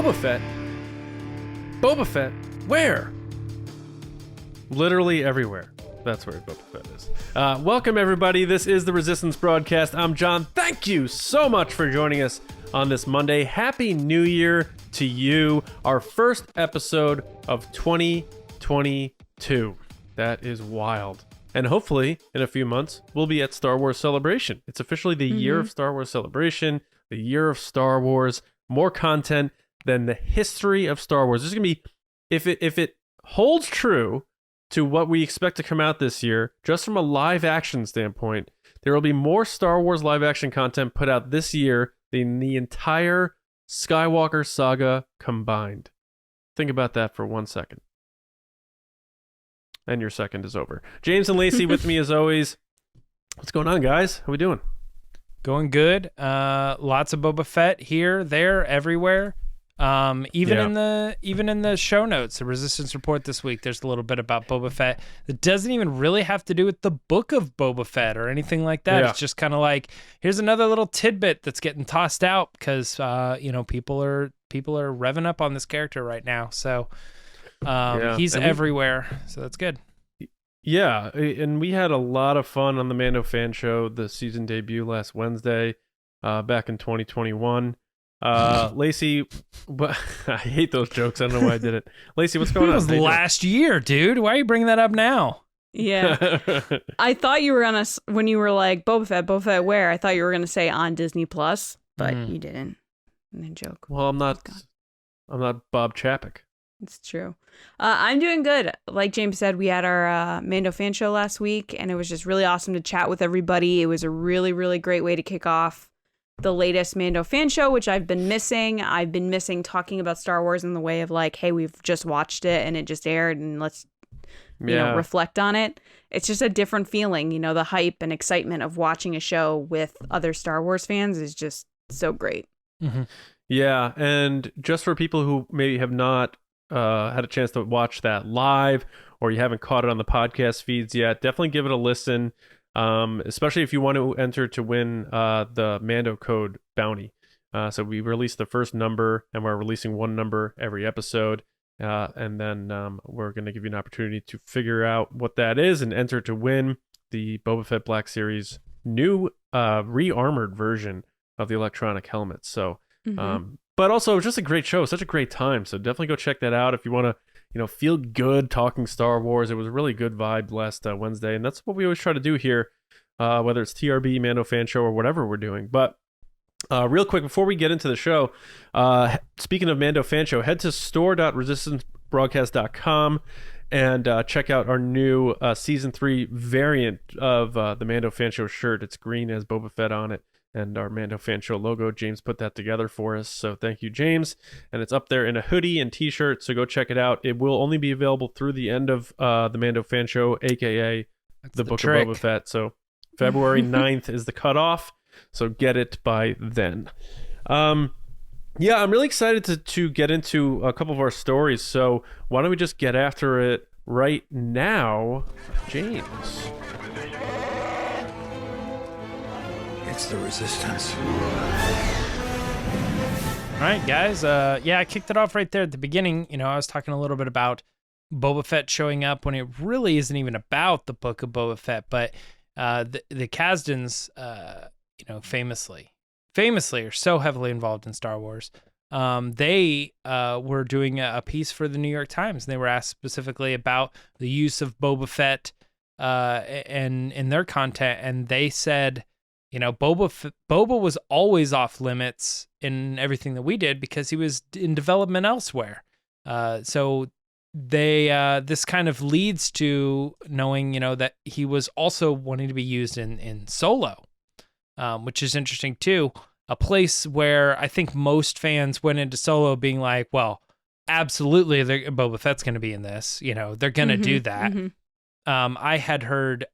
Boba Fett? Boba Fett? Where? Literally everywhere. That's where Boba Fett is. Welcome, everybody. This is the Resistance Broadcast. I'm John. Thank you so much for joining us on this Monday. Happy New Year to you. Our first episode of 2022. That is wild. And hopefully, in a few months, we'll be at Star Wars Celebration. It's officially the year of Star Wars Celebration, the year of Star Wars. More content than the history of Star Wars. This is going to be, if it holds true to what we expect to come out this year, just from a live action standpoint, there will be more Star Wars live action content put out this year than the entire Skywalker saga combined. Think about that for 1 second. And your second is over. James and Lacey with me as always. What's going on, guys? How we doing? Going good. Lots of Boba Fett here, there, everywhere. Even in the show notes, the Resistance Report this week, there's a little bit about Boba Fett that doesn't even really have to do with the book of Boba Fett or anything like that. Yeah. It's just kind of like, here's another little tidbit that's getting tossed out because people are revving up on this character right now. So he's everywhere. So that's good. Yeah, and we had a lot of fun on the Mando Fan Show, the season debut last Wednesday, back in 2021. Lacey, but I hate those jokes. I don't know why I did it. Lacey, what's going on? It was last year, dude. Why are you bringing that up now? Yeah. I thought you were gonna, when you were like, Boba Fett where? I thought you were gonna say on Disney Plus, but you didn't. And then joke. Well, I'm not Bob Chapek. It's true. I'm doing good. Like James said, we had our Mando Fan Show last week, and it was just really awesome to chat with everybody. It was a really, really great way to kick off the latest Mando Fan Show, which I've been missing. I've been missing talking about Star Wars in the way of like, hey, we've just watched it and it just aired, and let's reflect on it. It's just a different feeling. You know, the hype and excitement of watching a show with other Star Wars fans is just so great. Mm-hmm. Yeah, and just for people who maybe have not had a chance to watch that live, or you haven't caught it on the podcast feeds yet, definitely give it a listen, especially if you want to enter to win the Mando code bounty. So we released the first number, and we're releasing one number every episode, and then we're going to give you an opportunity to figure out what that is and enter to win the Boba Fett Black Series new re-armored version of the electronic helmet. So but also, it was just a great show, such a great time. So definitely go check that out if you want to, feel good talking Star Wars. It was a really good vibe last Wednesday, and that's what we always try to do here, whether it's TRB, Mando Fan Show, or whatever we're doing. But real quick, before we get into the show, speaking of Mando Fan Show, head to store.resistancebroadcast.com and check out our new Season 3 variant of the Mando Fan Show shirt. It's green, has Boba Fett on it, and our Mando Fan Show logo. James put that together for us, so thank you, James. And it's up there in a hoodie and t-shirt, so go check it out. It will only be available through the end of the Mando Fan Show, aka the Book of Boba Fett. So February 9th is the cutoff, so get it by then. I'm really excited to get into a couple of our stories, so why don't we just get after it right now, James? It's the Resistance. All right, guys. I kicked it off right there at the beginning. I was talking a little bit about Boba Fett showing up when it really isn't even about the book of Boba Fett, but the Kasdans, famously are so heavily involved in Star Wars. They were doing a piece for the New York Times, and they were asked specifically about the use of Boba Fett and in their content, and they said, Boba was always off limits in everything that we did because he was in development elsewhere. So this kind of leads to knowing, that he was also wanting to be used in Solo, which is interesting too. A place where I think most fans went into Solo being like, well, absolutely, Boba Fett's going to be in this. They're going to do that. Mm-hmm. I had heard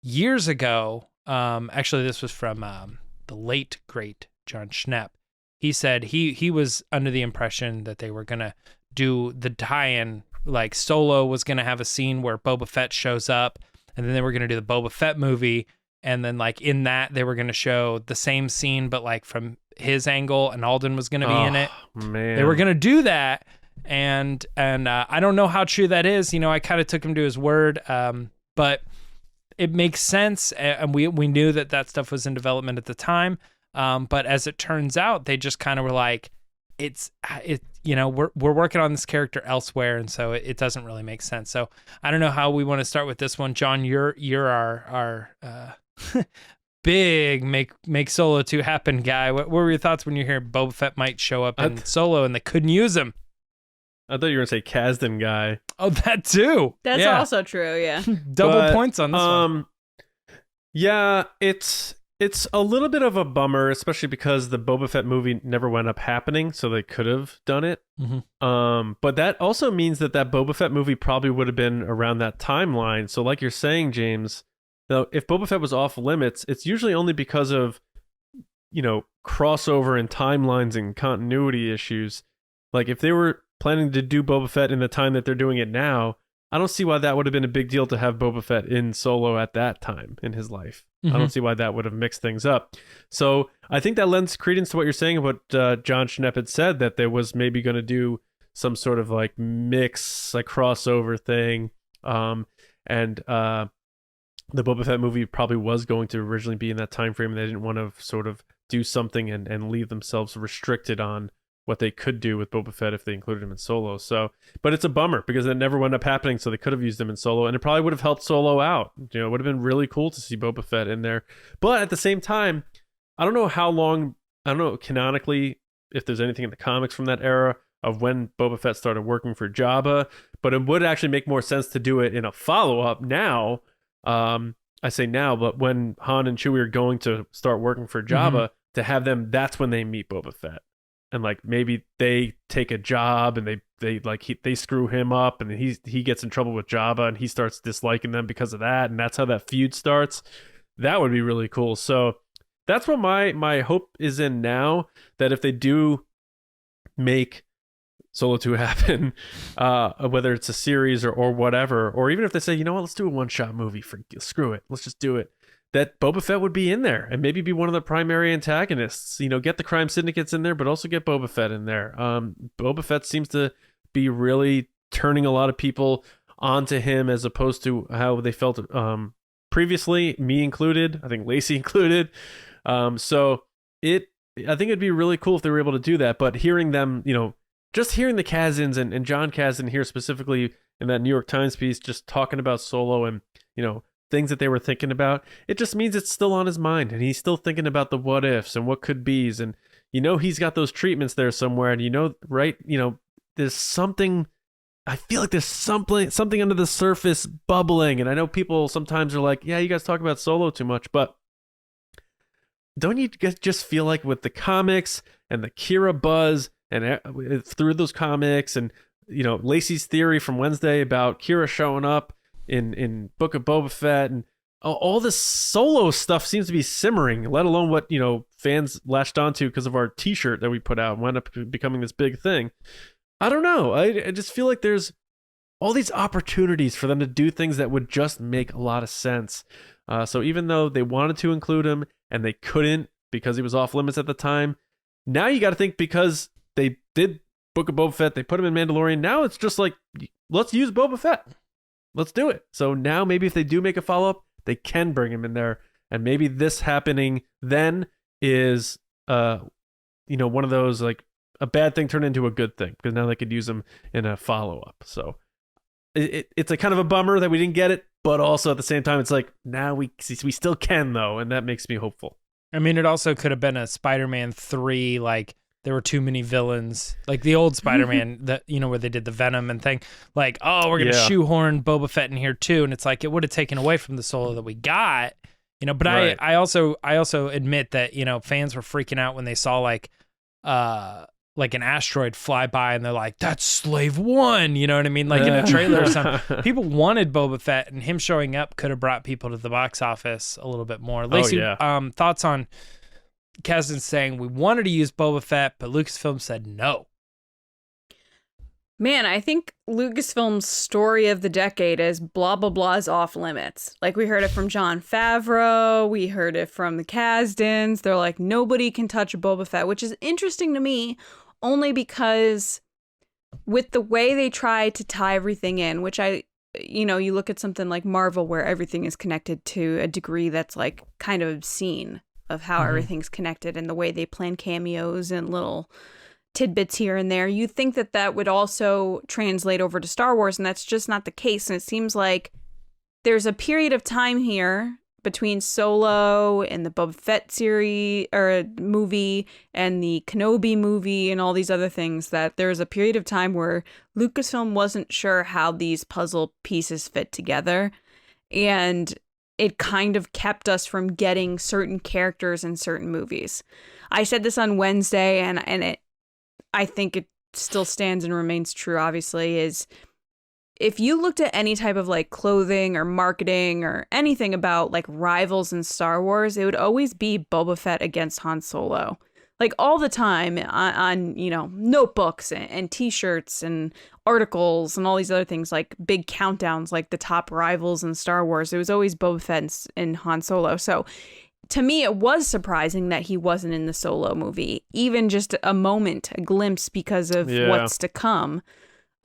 years ago. Actually, this was from the late, great John Schnepp. He said he was under the impression that they were going to do the tie-in, like Solo was going to have a scene where Boba Fett shows up, and then they were going to do the Boba Fett movie, and then like in that, they were going to show the same scene, but like from his angle and Alden was going to be in it. Man. They were going to do that. And I don't know how true that is. You know, I kind of took him to his word. But it makes sense. And we knew that stuff was in development at the time. But as it turns out, they just kind of were like, we're working on this character elsewhere, and so it doesn't really make sense. So I don't know how we want to start with this one. John, you're our big make Solo 2 happen guy. What were your thoughts when you hear Boba Fett might show up in Solo and they couldn't use him? I thought you were gonna say Kasdan guy. Oh, that too. That's also true. Yeah. Double points on this one. Yeah, it's a little bit of a bummer, especially because the Boba Fett movie never wound up happening, so they could have done it. But that also means that Boba Fett movie probably would have been around that timeline. So like you're saying, James, though, if Boba Fett was off limits, it's usually only because of, crossover and timelines and continuity issues. Like if they were planning to do Boba Fett in the time that they're doing it now, I don't see why that would have been a big deal to have Boba Fett in Solo at that time in his life. I don't see why that would have mixed things up. So I think that lends credence to what you're saying about John Schnepp had said, that there was maybe going to do some sort of like mix, like crossover thing. And the Boba Fett movie probably was going to originally be in that time frame, and they didn't want to sort of do something and leave themselves restricted on what they could do with Boba Fett if they included him in Solo. So, but it's a bummer because it never wound up happening, so they could have used him in Solo, and it probably would have helped Solo out. It would have been really cool to see Boba Fett in there. But at the same time, I don't know canonically if there's anything in the comics from that era of when Boba Fett started working for Jabba, but it would actually make more sense to do it in a follow-up now. I say now, but when Han and Chewie are going to start working for Jabba, to have them, that's when they meet Boba Fett. And like maybe they take a job and they screw him up, and he gets in trouble with Jabba and he starts disliking them because of that, and that's how that feud starts. That would be really cool. So that's what my hope is in now, that if they do make Solo 2 happen, whether it's a series or whatever, or even if they say, you know what, let's do a one-shot movie, screw it, let's just do it, that Boba Fett would be in there and maybe be one of the primary antagonists. Get the crime syndicates in there, but also get Boba Fett in there. Boba Fett seems to be really turning a lot of people onto him, as opposed to how they felt previously, me included, I think Lacey included. So I think it'd be really cool if they were able to do that. But hearing them, just hearing the Kasdans and John Kasdan here specifically in that New York Times piece, just talking about Solo and, things that they were thinking about, it just means it's still on his mind, and he's still thinking about the what ifs and what could be's, and he's got those treatments there somewhere, and right, there's something, I feel like there's something under the surface bubbling, and I know people sometimes are like, yeah, you guys talk about Solo too much, but don't you just feel like with the comics and the Kira buzz and through those comics, and Lacey's theory from Wednesday about Kira showing up in Book of Boba Fett, and all this Solo stuff seems to be simmering, let alone what fans latched onto because of our t-shirt that we put out and wound up becoming this big thing. I don't know, I just feel like there's all these opportunities for them to do things that would just make a lot of sense. So even though they wanted to include him and they couldn't because he was off limits at the time, now you got to think, because they did Book of Boba Fett, they put him in Mandalorian, now it's just like, let's use Boba Fett. Let's do it. So now maybe if they do make a follow-up, they can bring him in there. And maybe this happening then is, one of those, like, a bad thing turned into a good thing, because now they could use him in a follow-up. So it's a kind of a bummer that we didn't get it, but also at the same time, it's like, now we still can, though, and that makes me hopeful. I mean, it also could have been a Spider-Man 3, like, there were too many villains, like the old Spider-Man that, where they did the Venom and thing, like, oh, we're going to shoehorn Boba Fett in here too. And it's like, it would have taken away from the Solo that we got, but right. I also admit that, fans were freaking out when they saw like an asteroid fly by and they're like, that's Slave One, you know what I mean? Like in a trailer or something. People wanted Boba Fett, and him showing up could have brought people to the box office a little bit more. Lacey, thoughts on Kasdan saying we wanted to use Boba Fett, but Lucasfilm said no? Man, I think Lucasfilm's story of the decade is blah, blah, blah is off limits. Like, we heard it from Jon Favreau. We heard it from the Kasdans. They're like, nobody can touch Boba Fett, which is interesting to me only because with the way they try to tie everything in, which you look at something like Marvel where everything is connected to a degree that's like kind of obscene of how everything's connected and the way they plan cameos and little tidbits here and there. You think that would also translate over to Star Wars, and that's just not the case. And it seems like there's a period of time here between Solo and the Boba Fett series or movie and the Kenobi movie and all these other things that there's a period of time where Lucasfilm wasn't sure how these puzzle pieces fit together. And it kind of kept us from getting certain characters in certain movies. I said this on Wednesday, and I think it still stands and remains true, obviously, is if you looked at any type of like clothing or marketing or anything about like rivals in Star Wars, it would always be Boba Fett against Han Solo. Like all the time on notebooks and t-shirts and articles and all these other things, like big countdowns, like the top rivals in Star Wars. It was always Boba Fett and Han Solo. So to me, it was surprising that he wasn't in the Solo movie, even just a moment, a glimpse because of what's to come.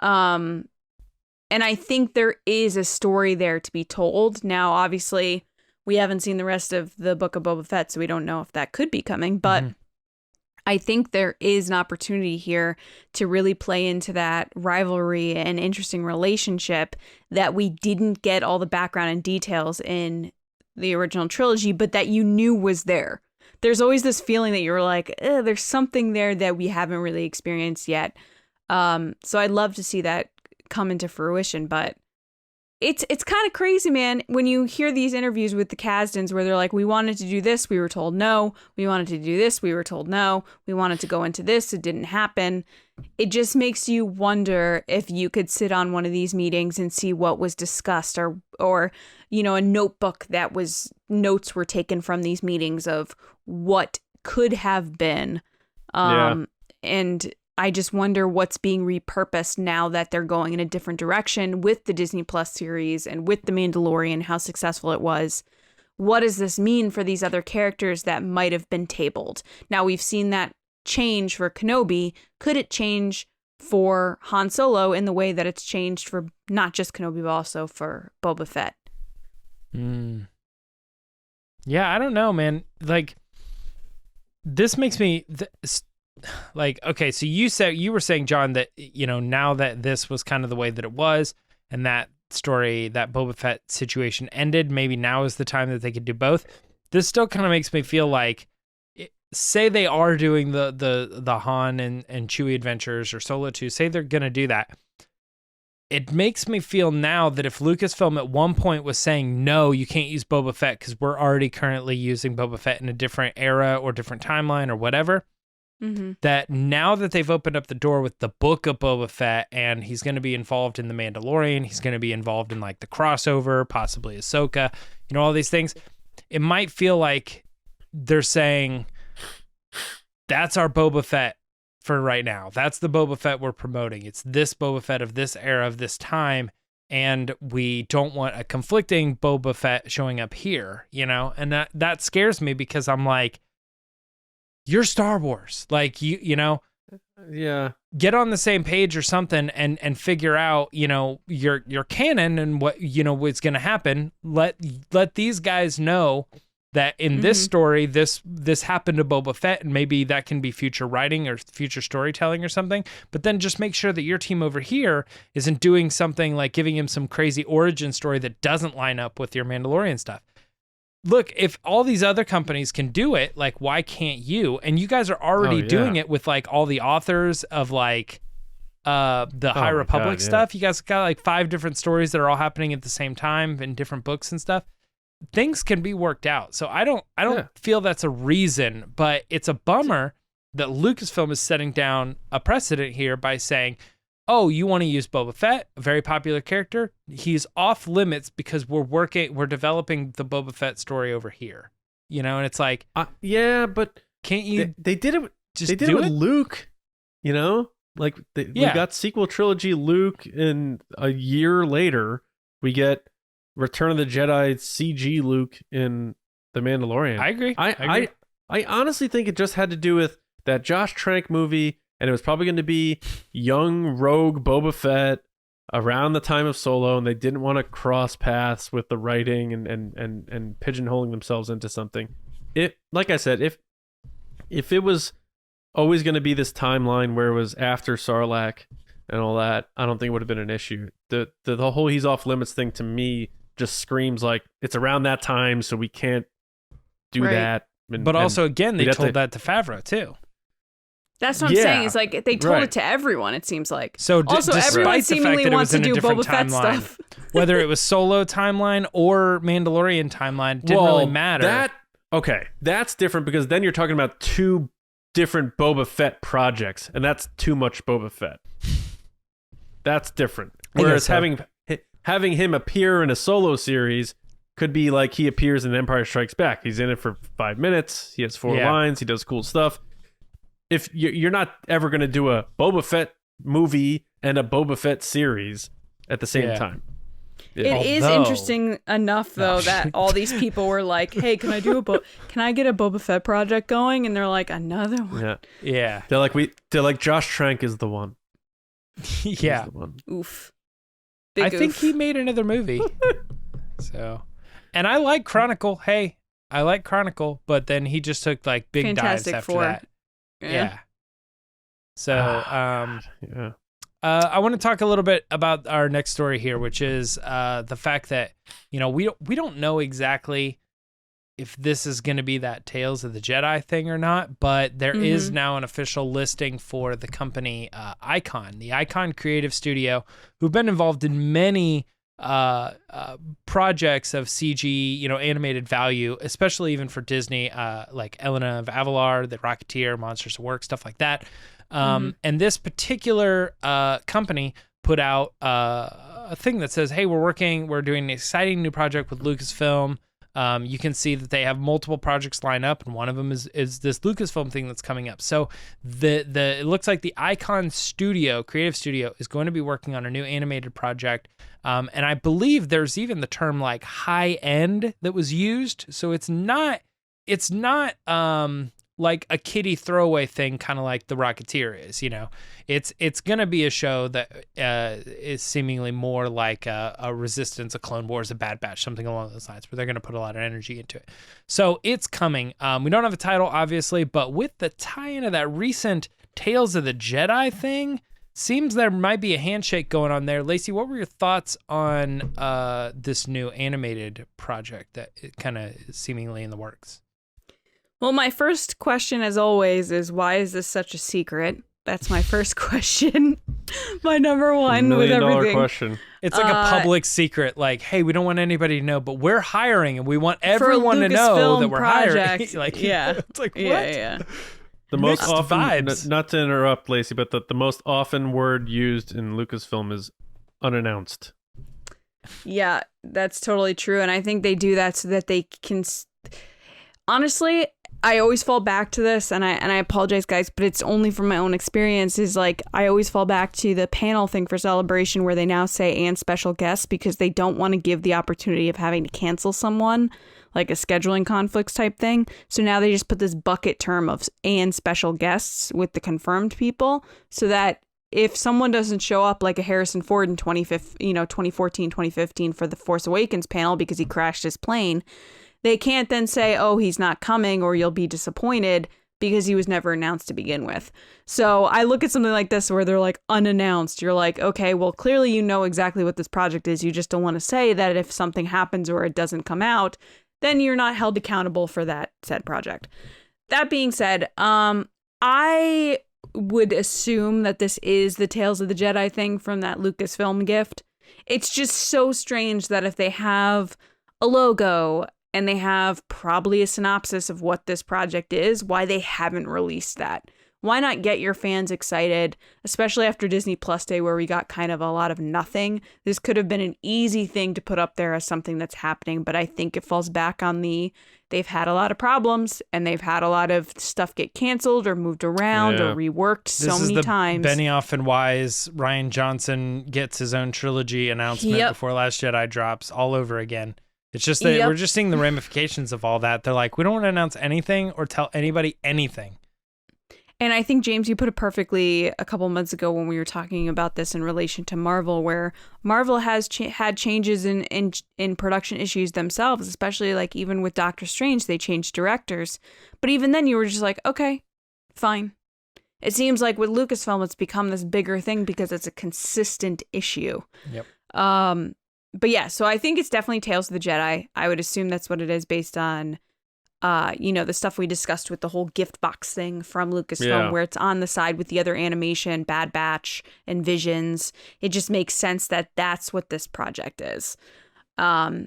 And I think there is a story there to be told. Now, obviously, we haven't seen the rest of the Book of Boba Fett, so we don't know if that could be coming. But I think there is an opportunity here to really play into that rivalry and interesting relationship that we didn't get all the background and details in the original trilogy, but that you knew was there. There's always this feeling that you're like, there's something there that we haven't really experienced yet. So I'd love to see that come into fruition, but it's kind of crazy, man, when you hear these interviews with the Kasdans where they're like, we wanted to do this, we were told no. We wanted to do this, we were told no. We wanted to go into this, it didn't happen. It just makes you wonder if you could sit on one of these meetings and see what was discussed or a notebook that was notes were taken from these meetings of what could have been. And I just wonder what's being repurposed now that they're going in a different direction with the Disney Plus series and with The Mandalorian, how successful it was. What does this mean for these other characters that might have been tabled? Now, we've seen that change for Kenobi. Could it change for Han Solo in the way that it's changed for not just Kenobi, but also for Boba Fett? Yeah, I don't know, man. Like, this makes me... Like, okay, so you were saying, John, that now that this was kind of the way that it was, and that story, that Boba Fett situation ended, maybe now is the time that they could do both. This still kind of makes me feel like, say they are doing the Han and Chewie adventures or Solo 2, say they're gonna do that. It makes me feel now that if Lucasfilm at one point was saying, no, you can't use Boba Fett because we're already currently using Boba Fett in a different era or different timeline or whatever. That now that they've opened up the door with the Book of Boba Fett and he's going to be involved in The Mandalorian, he's going to be involved in like the crossover, possibly Ahsoka, all these things, it might feel like they're saying, that's our Boba Fett for right now. That's the Boba Fett we're promoting. It's this Boba Fett of this era, of this time, and we don't want a conflicting Boba Fett showing up here, and that scares me because I'm like, you're Star Wars. Like, get on the same page or something and figure out, your canon and what, what's going to happen. Let these guys know that in this story, this happened to Boba Fett, and maybe that can be future writing or future storytelling or something. But then just make sure that your team over here isn't doing something like giving him some crazy origin story that doesn't line up with your Mandalorian stuff. Look, if all these other companies can do it, like, why can't you? And you guys are already doing it with like all the authors of like the High Republic stuff. You guys got like 5 different stories that are all happening at the same time in different books and stuff. Things can be worked out. So I don't feel that's a reason, but it's a bummer that Lucasfilm is setting down a precedent here by saying, oh, you want to use Boba Fett, a very popular character? He's off limits because we're developing the Boba Fett story over here. And it's like, but can't you? They did it. Just they did it with Luke. We got sequel trilogy Luke, and a year later we get Return of the Jedi CG Luke in The Mandalorian. I agree. I honestly think it just had to do with that Josh Trank movie, and it was probably going to be young rogue Boba Fett around the time of Solo, and they didn't want to cross paths with the writing and pigeonholing themselves into something. Like I said, if it was always going to be this timeline where it was after Sarlacc and all that, I don't think it would have been an issue. The whole he's off limits thing to me just screams like it's around that time, so we can't do that. But also, again, they told that to Favreau too. That's what I'm saying. It's like they told it to everyone, it seems like. So also, everyone seemingly wants to do Boba Fett stuff. Whether it was Solo timeline or Mandalorian timeline, didn't really matter. That's different, because then you're talking about two different Boba Fett projects, and that's too much Boba Fett. That's different. Whereas having him appear in a Solo series could be like he appears in Empire Strikes Back. He's in it for 5 minutes. He has 4 lines. He does cool stuff. If you're not ever going to do a Boba Fett movie and a Boba Fett series at the same time. It is interesting enough, though, that all these people were like, "Hey, can I get a Boba Fett project going?" And they're like, "Another one." Yeah. They're like Josh Trank is the one. Yeah. The one. Oof. I think he made another movie. So, and I like Chronicle. Hey, I like Chronicle, but then he just took like big Fantastic dives after Four. that. Yeah. So, yeah. I want to talk a little bit about our next story here, which is the fact that, we don't know exactly if this is going to be that Tales of the Jedi thing or not, but there is now an official listing for the company Icon, the Icon Creative Studio, who've been involved in many projects of CG, animated value, especially even for Disney, like Elena of Avalor, The Rocketeer, Monsters of Work, stuff like that. And this particular company put out a thing that says, hey, we're doing an exciting new project with Lucasfilm. You can see that they have multiple projects lined up, and one of them is this Lucasfilm thing that's coming up. So it looks like the Icon Studio, Creative Studio, is going to be working on a new animated project. And I believe there's even the term like high end that was used. So it's not like a kiddie throwaway thing, kind of like The Rocketeer is, it's going to be a show that is seemingly more like a Resistance, a Clone Wars, a Bad Batch, something along those lines, where they're going to put a lot of energy into it. So it's coming. We don't have a title, obviously, but with the tie-in of that recent Tales of the Jedi thing, seems there might be a handshake going on there. Lacey, what were your thoughts on this new animated project that kind of is seemingly in the works? Well, my first question, as always, is why is this such a secret? That's my first question. My number one with everything. $1 million question. It's like a public secret. Like, hey, we don't want anybody to know, but we're hiring, and we want everyone to know that we're hiring. Like, it's like, what? Yeah. The most Mixed often, vibes. not to interrupt, Lacey, but the most often word used in Lucasfilm is unannounced. Yeah, that's totally true. And I think they do that so that they can... Honestly, I always fall back to this, and I apologize, guys, but it's only from my own experience, is like I always fall back to the panel thing for Celebration where they now say and special guests, because they don't want to give the opportunity of having to cancel someone, like a scheduling conflicts type thing. So now they just put this bucket term of and special guests with the confirmed people, so that if someone doesn't show up, like a Harrison Ford in 2014, 2015 for the Force Awakens panel because he crashed his plane, they can't then say, oh, he's not coming, or you'll be disappointed, because he was never announced to begin with. So I look at something like this where they're like unannounced. You're like, okay, well, clearly you know exactly what this project is. You just don't want to say that if something happens or it doesn't come out, then you're not held accountable for that said project. That being said, I would assume that this is the Tales of the Jedi thing from that Lucasfilm gift. It's just so strange that if they have a logo and they have probably a synopsis of what this project is, why they haven't released that. why not get your fans excited, especially after Disney Plus Day where we got kind of a lot of nothing. This could have been an easy thing to put up there as something that's happening, but I think it falls back on they've had a lot of problems and they've had a lot of stuff get canceled or moved around or reworked so many times. Benioff and Wise, Rian Johnson gets his own trilogy announcement before Last Jedi drops all over again. It's just that we're just seeing the ramifications of all that. They're like, we don't want to announce anything or tell anybody anything. And I think, James, you put it perfectly a couple months ago when we were talking about this in relation to Marvel, where Marvel has had changes in production issues themselves, especially like even with Doctor Strange, they changed directors. But even then you were just like, okay, fine. It seems like with Lucasfilm, it's become this bigger thing because it's a consistent issue. Yep. But yeah, so I think it's definitely Tales of the Jedi. I would assume that's what it is based on, the stuff we discussed with the whole gift box thing from Lucasfilm, where it's on the side with the other animation, Bad Batch and Visions. It just makes sense that that's what this project is. It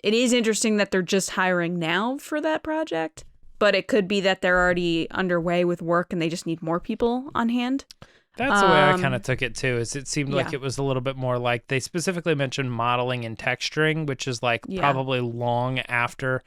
is interesting that they're just hiring now for that project, but it could be that they're already underway with work and they just need more people on hand. That's the way I kind of took it too, is it seemed like it was a little bit more like they specifically mentioned modeling and texturing, which is like probably long after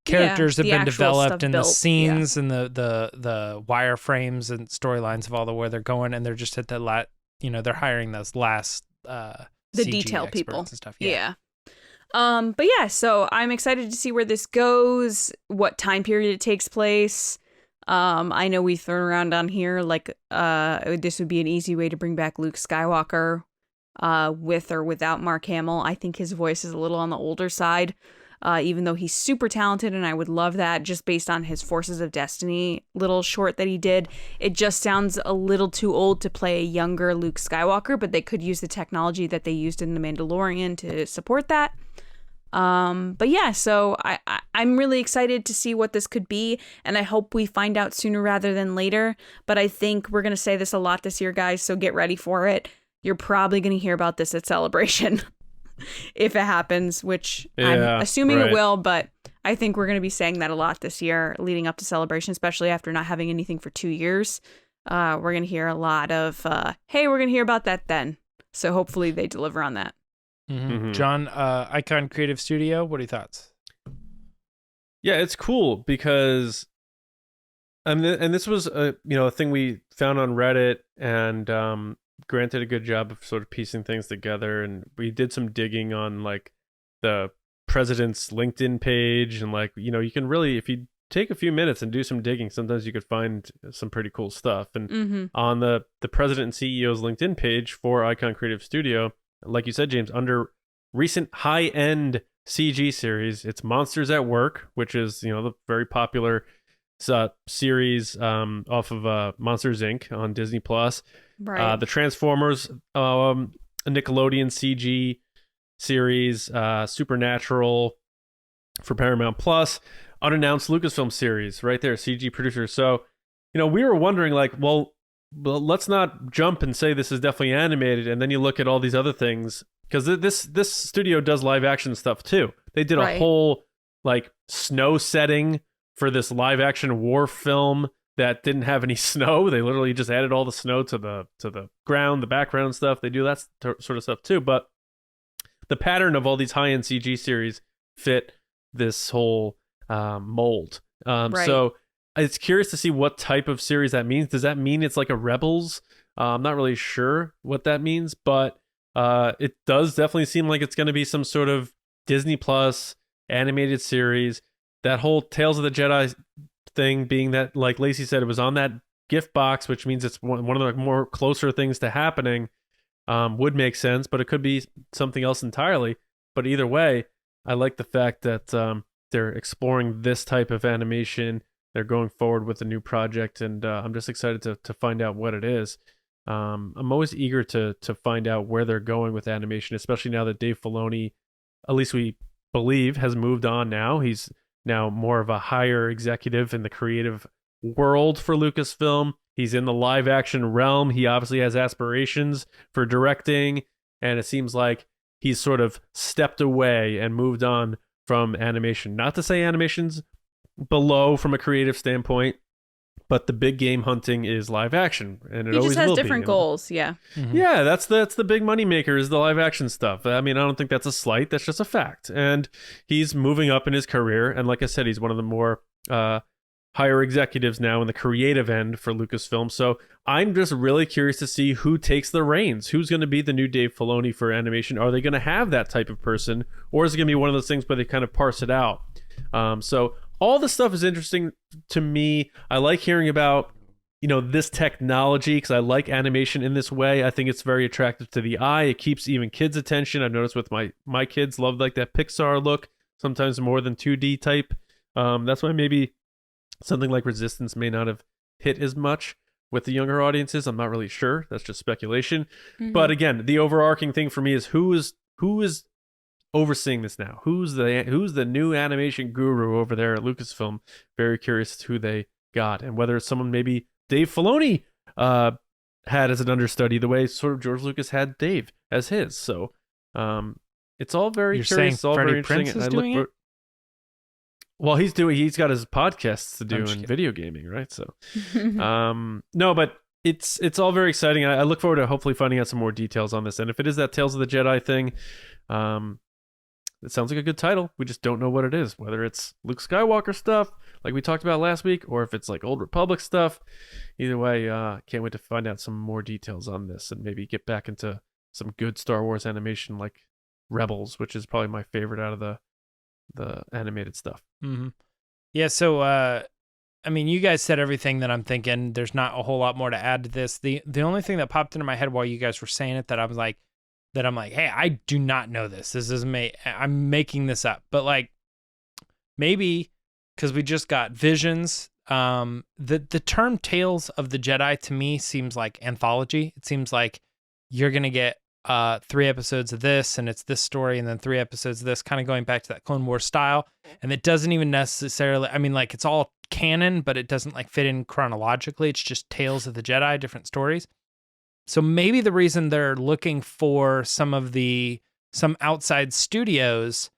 characters have been developed and the scenes and the wireframes and storylines of all the where they're going, and they're just at the they're hiring those last the CG detail people and stuff. But yeah, so I'm excited to see where this goes, what time period it takes place. I know we've thrown around on here like this would be an easy way to bring back Luke Skywalker with or without Mark Hamill. I think his voice is a little on the older side, even though he's super talented, and I would love that just based on his Forces of Destiny little short that he did. It just sounds a little too old to play a younger Luke Skywalker, but they could use the technology that they used in The Mandalorian to support that. But yeah, so I'm really excited to see what this could be, and I hope we find out sooner rather than later. But I think we're going to say this a lot this year, guys, so get ready for it. You're probably going to hear about this at Celebration if it happens, which I'm assuming it will, but I think we're going to be saying that a lot this year leading up to Celebration, especially after not having anything for 2 years. We're going to hear a lot of, hey, we're going to hear about that then. So hopefully they deliver on that. Mm-hmm. John, Icon Creative Studio, what are your thoughts? Yeah, it's cool because, and this was a thing we found on Reddit, and Grant did a good job of sort of piecing things together, and we did some digging on like the president's LinkedIn page, and like you can really, if you take a few minutes and do some digging, sometimes you could find some pretty cool stuff. And on the president and CEO's LinkedIn page for Icon Creative Studio, like you said, James, under recent high-end CG series, it's Monsters at Work, which is, the very popular series off of Monsters, Inc. on Disney+. Right. The Transformers Nickelodeon CG series, Supernatural for Paramount+, Unannounced Lucasfilm series, right there, CG producer. So, we were wondering, like, well, let's not jump and say this is definitely animated, and then you look at all these other things, because this studio does live action stuff too. They did a whole like snow setting for this live action war film that didn't have any snow. They literally just added all the snow to the ground, the background stuff. They do that sort of stuff too. But the pattern of all these high end CG series fit this whole mold. So it's curious to see what type of series that means. Does that mean it's like a Rebels? I'm not really sure what that means, but it does definitely seem like it's going to be some sort of Disney Plus animated series. That whole Tales of the Jedi thing being that, like Lacey said, it was on that gift box, which means it's one of the more closer things to happening, would make sense, but it could be something else entirely. But either way, I like the fact that they're exploring this type of animation. They're going forward with a new project, and I'm just excited to find out what it is. I'm always eager to find out where they're going with animation, especially now that Dave Filoni, at least we believe, has moved on now. He's now more of a higher executive in the creative world for Lucasfilm. He's in the live action realm. He obviously has aspirations for directing, and it seems like he's sort of stepped away and moved on from animation. Not to say animation's below from a creative standpoint, but the big game hunting is live action, and it He always just has will different be. goals. Yeah. Yeah, that's the big money maker is the live action stuff. I mean, I don't think that's a slight. That's just a fact. And he's moving up in his career. And like I said, he's one of the more higher executives now in the creative end for Lucasfilm. So I'm just really curious to see who takes the reins. Who's going to be the new Dave Filoni for animation? Are they going to have that type of person? Or is it going to be one of those things where they kind of parse it out? So all the stuff is interesting to me. I like hearing about this technology because I like animation in this way. I think it's very attractive to the eye. It keeps even kids' attention. I've noticed with my kids love like that Pixar look, sometimes more than 2D type. That's why maybe something like Resistance may not have hit as much with the younger audiences. I'm not really sure. That's just speculation. But again, the overarching thing for me is who is overseeing this now? Who's the new animation guru over there at Lucasfilm? Very curious as to who they got and whether it's someone maybe Dave Filoni had as an understudy, the way sort of George Lucas had Dave as his. So it's all very You're curious. It's all Freddie very interesting. Prinze is and doing it? Well, he's got his podcasts to do I'm in just kidding. video gaming, right? So no, but it's all very exciting. I look forward to hopefully finding out some more details on this. And if it is that Tales of the Jedi thing, it sounds like a good title. We just don't know what it is, whether it's Luke Skywalker stuff like we talked about last week, or if it's like Old Republic stuff. Either way, can't wait to find out some more details on this and maybe get back into some good Star Wars animation like Rebels, which is probably my favorite out of the animated stuff. Yeah, so I mean, you guys said everything that I'm thinking. There's not a whole lot more to add to this. The only thing that popped into my head while you guys were saying it that I'm like, hey, I do not know this. This is me. I'm making this up. But like, maybe because we just got Visions. The term Tales of the Jedi to me seems like anthology. It seems like you're gonna get 3 episodes of this, and it's this story, and then 3 episodes of this, kind of going back to that Clone Wars style. And it doesn't even necessarily, I mean, like, it's all canon, but it doesn't like fit in chronologically. It's just Tales of the Jedi, different stories. So maybe the reason they're looking for some outside studios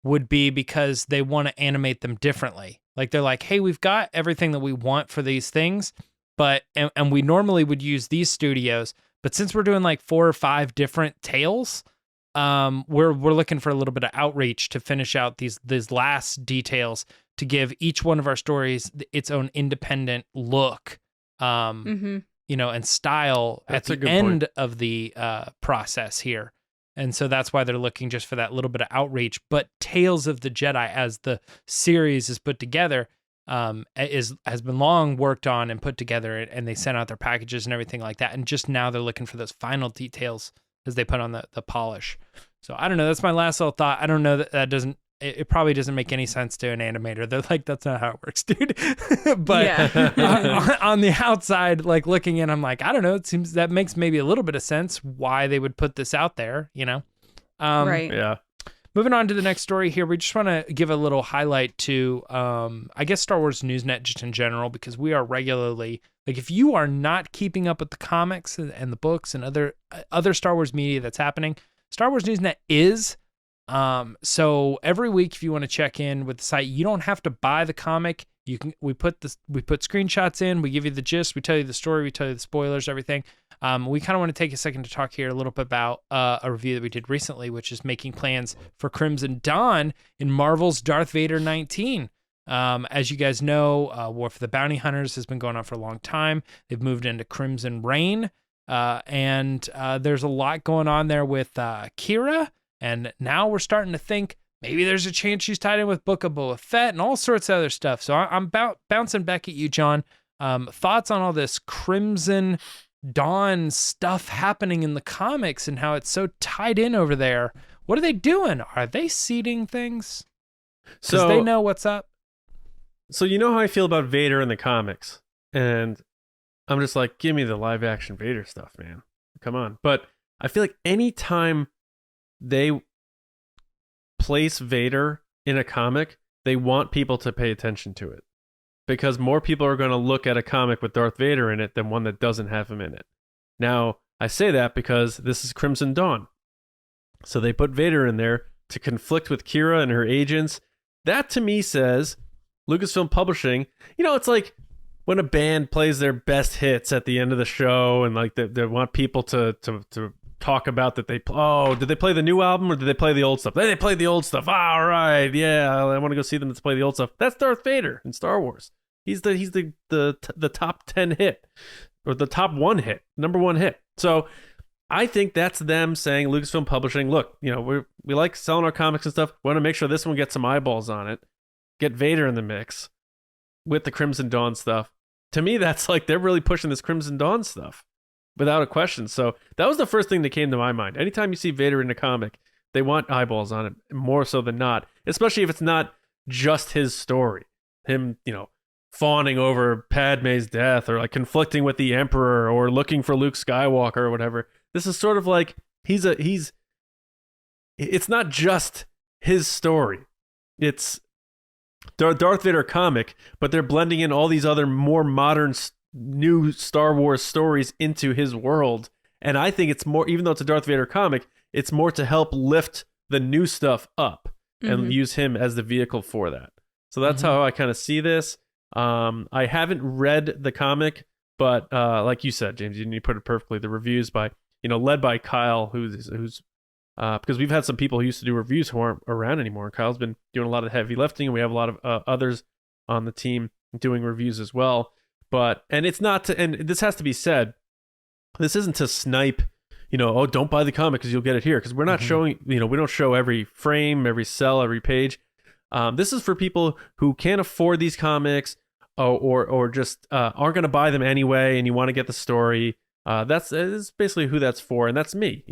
would be because they want to animate them differently. Like they're like, hey, we've got everything that we want for these things, but and we normally would use these studios, but since we're doing like 4 or 5 different tales, we're looking for a little bit of outreach to finish out these last details to give each one of our stories its own independent look. And style That's at a the good end point. of the process here. And so that's why they're looking just for that little bit of outreach. But Tales of the Jedi, as the series is put together, has been long worked on and put together, and they sent out their packages and everything like that. And just now they're looking for those final details as they put on the polish. So I don't know. That's my last little thought. I don't know that doesn't. It probably doesn't make any sense to an animator. They're like, that's not how it works, dude. But on the outside, like looking in, I'm like, I don't know. It seems that makes maybe a little bit of sense why they would put this out there, Right. Yeah. Moving on to the next story here, we just want to give a little highlight to, I guess, Star Wars Newsnet just in general, because we are regularly, like, if you are not keeping up with the comics and the books and other Star Wars media that's happening, Star Wars Newsnet is. So every week, if you want to check in with the site, you don't have to buy the comic. We put screenshots in, we give you the gist, we tell you the story, we tell you the spoilers, everything. We kind of want to take a second to talk here a little bit about a review that we did recently, which is making plans for Crimson Dawn in Marvel's Darth Vader 19. As you guys know, War for the Bounty Hunters has been going on for a long time. They've moved into Crimson Reign, and there's a lot going on there with Kira. And now we're starting to think maybe there's a chance she's tied in with Book of Boba Fett and all sorts of other stuff. So I'm bouncing back at you, John. Thoughts on all this Crimson Dawn stuff happening in the comics and how it's so tied in over there? What are they doing? Are they seeding things? Because they know what's up. So you know how I feel about Vader in the comics. And I'm just like, give me the live action Vader stuff, man. Come on. But I feel like anytime they place Vader in a comic, they want people to pay attention to it. Because more people are going to look at a comic with Darth Vader in it than one that doesn't have him in it. Now, I say that because this is Crimson Dawn. So they put Vader in there to conflict with Kira and her agents. That to me says Lucasfilm Publishing, it's like when a band plays their best hits at the end of the show, and like they want people to talk about that did they play the new album or did they play the old stuff? They played the old stuff. All right, yeah, I want to go see them to play the old stuff. That's Darth Vader in Star Wars. He's the top 10 hit, or the top 1 hit, number 1 hit. So I think that's them saying, Lucasfilm Publishing, look, we like selling our comics and stuff. We want to make sure this one gets some eyeballs on it. Get Vader in the mix with the Crimson Dawn stuff. To me, that's like they're really pushing this Crimson Dawn stuff without a question. So that was the first thing that came to my mind. Anytime you see Vader in a comic, they want eyeballs on it more so than not, especially if it's not just his story. Him, fawning over Padme's death, or like conflicting with the Emperor, or looking for Luke Skywalker or whatever. This is sort of like it's not just his story. It's Darth Vader comic, but they're blending in all these other more modern new Star Wars stories into his world. And I think it's more, even though it's a Darth Vader comic, it's more to help lift the new stuff up and use him as the vehicle for that. So that's how I kind of see this. I haven't read the comic, but like you said, James, you put it perfectly. The reviews by, led by Kyle, who's because we've had some people who used to do reviews who aren't around anymore. Kyle's been doing a lot of heavy lifting, and we have a lot of others on the team doing reviews as well. And it's not to, and this has to be said, this isn't to snipe, don't buy the comic because you'll get it here. Because we're not showing, we don't show every frame, every cell, every page. This is for people who can't afford these comics, or just aren't going to buy them anyway, and you want to get the story. That's basically who that's for, and that's me.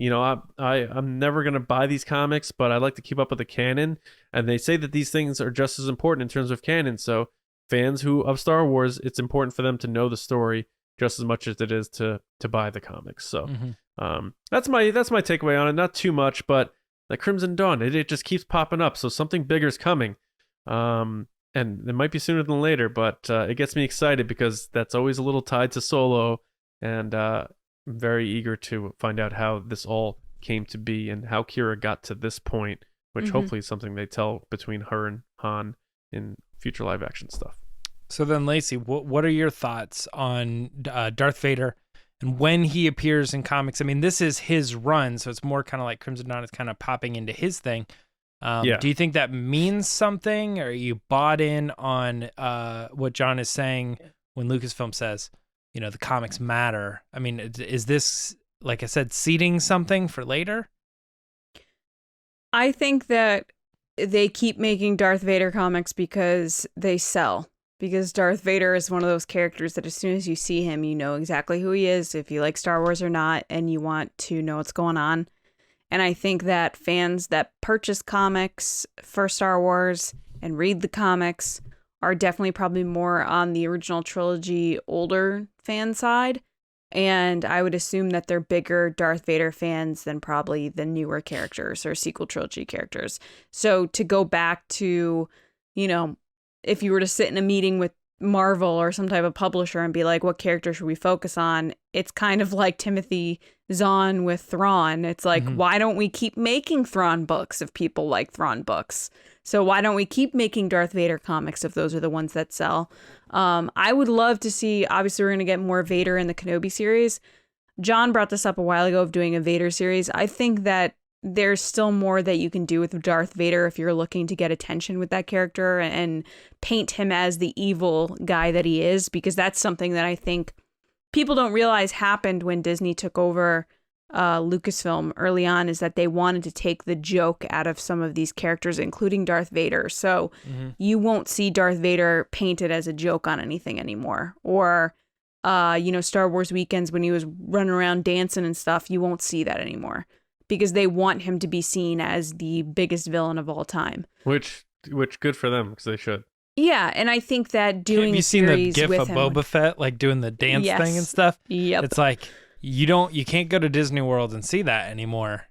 I'm never going to buy these comics, but I like to keep up with the canon, and they say that these things are just as important in terms of canon. So fans of Star Wars, it's important for them to know the story just as much as it is to buy the comics. So that's my takeaway on it. Not too much, but the Crimson Dawn, it just keeps popping up. So something bigger is coming. And it might be sooner than later, but it gets me excited because that's always a little tied to Solo, and I'm very eager to find out how this all came to be and how Kira got to this point, which hopefully is something they tell between her and Han in future live action stuff. So then, Lacey, what are your thoughts on Darth Vader and when he appears in comics? I mean, this is his run, so it's more kind of like Crimson Dawn is kind of popping into his thing. Do you think that means something? Or are you bought in on what John is saying when Lucasfilm says, the comics matter? I mean, is this, like I said, seeding something for later? I think that they keep making Darth Vader comics because they sell. Because Darth Vader is one of those characters that as soon as you see him, you know exactly who he is, if you like Star Wars or not, and you want to know what's going on. And I think that fans that purchase comics for Star Wars and read the comics are definitely probably more on the original trilogy, older fan side. And I would assume that they're bigger Darth Vader fans than probably the newer characters or sequel trilogy characters. So to go back to, if you were to sit in a meeting with Marvel or some type of publisher and be like, what character should we focus on? It's kind of like Timothy Zahn with Thrawn. It's like, why don't we keep making Thrawn books if people like Thrawn books? So why don't we keep making Darth Vader comics if those are the ones that sell? I would love to see, obviously we're going to get more Vader in the Kenobi series. John brought this up a while ago of doing a Vader series. I think that there's still more that you can do with Darth Vader if you're looking to get attention with that character and paint him as the evil guy that he is, because that's something that I think people don't realize happened when Disney took over Lucasfilm early on, is that they wanted to take the joke out of some of these characters, including Darth Vader. So you won't see Darth Vader painted as a joke on anything anymore. Or, Star Wars weekends when he was running around dancing and stuff, you won't see that anymore. Because they want him to be seen as the biggest villain of all time. Which good for them, because they should. Yeah, and I think that doing Have you seen the gif of Boba Fett like doing the dance thing and stuff? Yep. It's like you can't go to Disney World and see that anymore.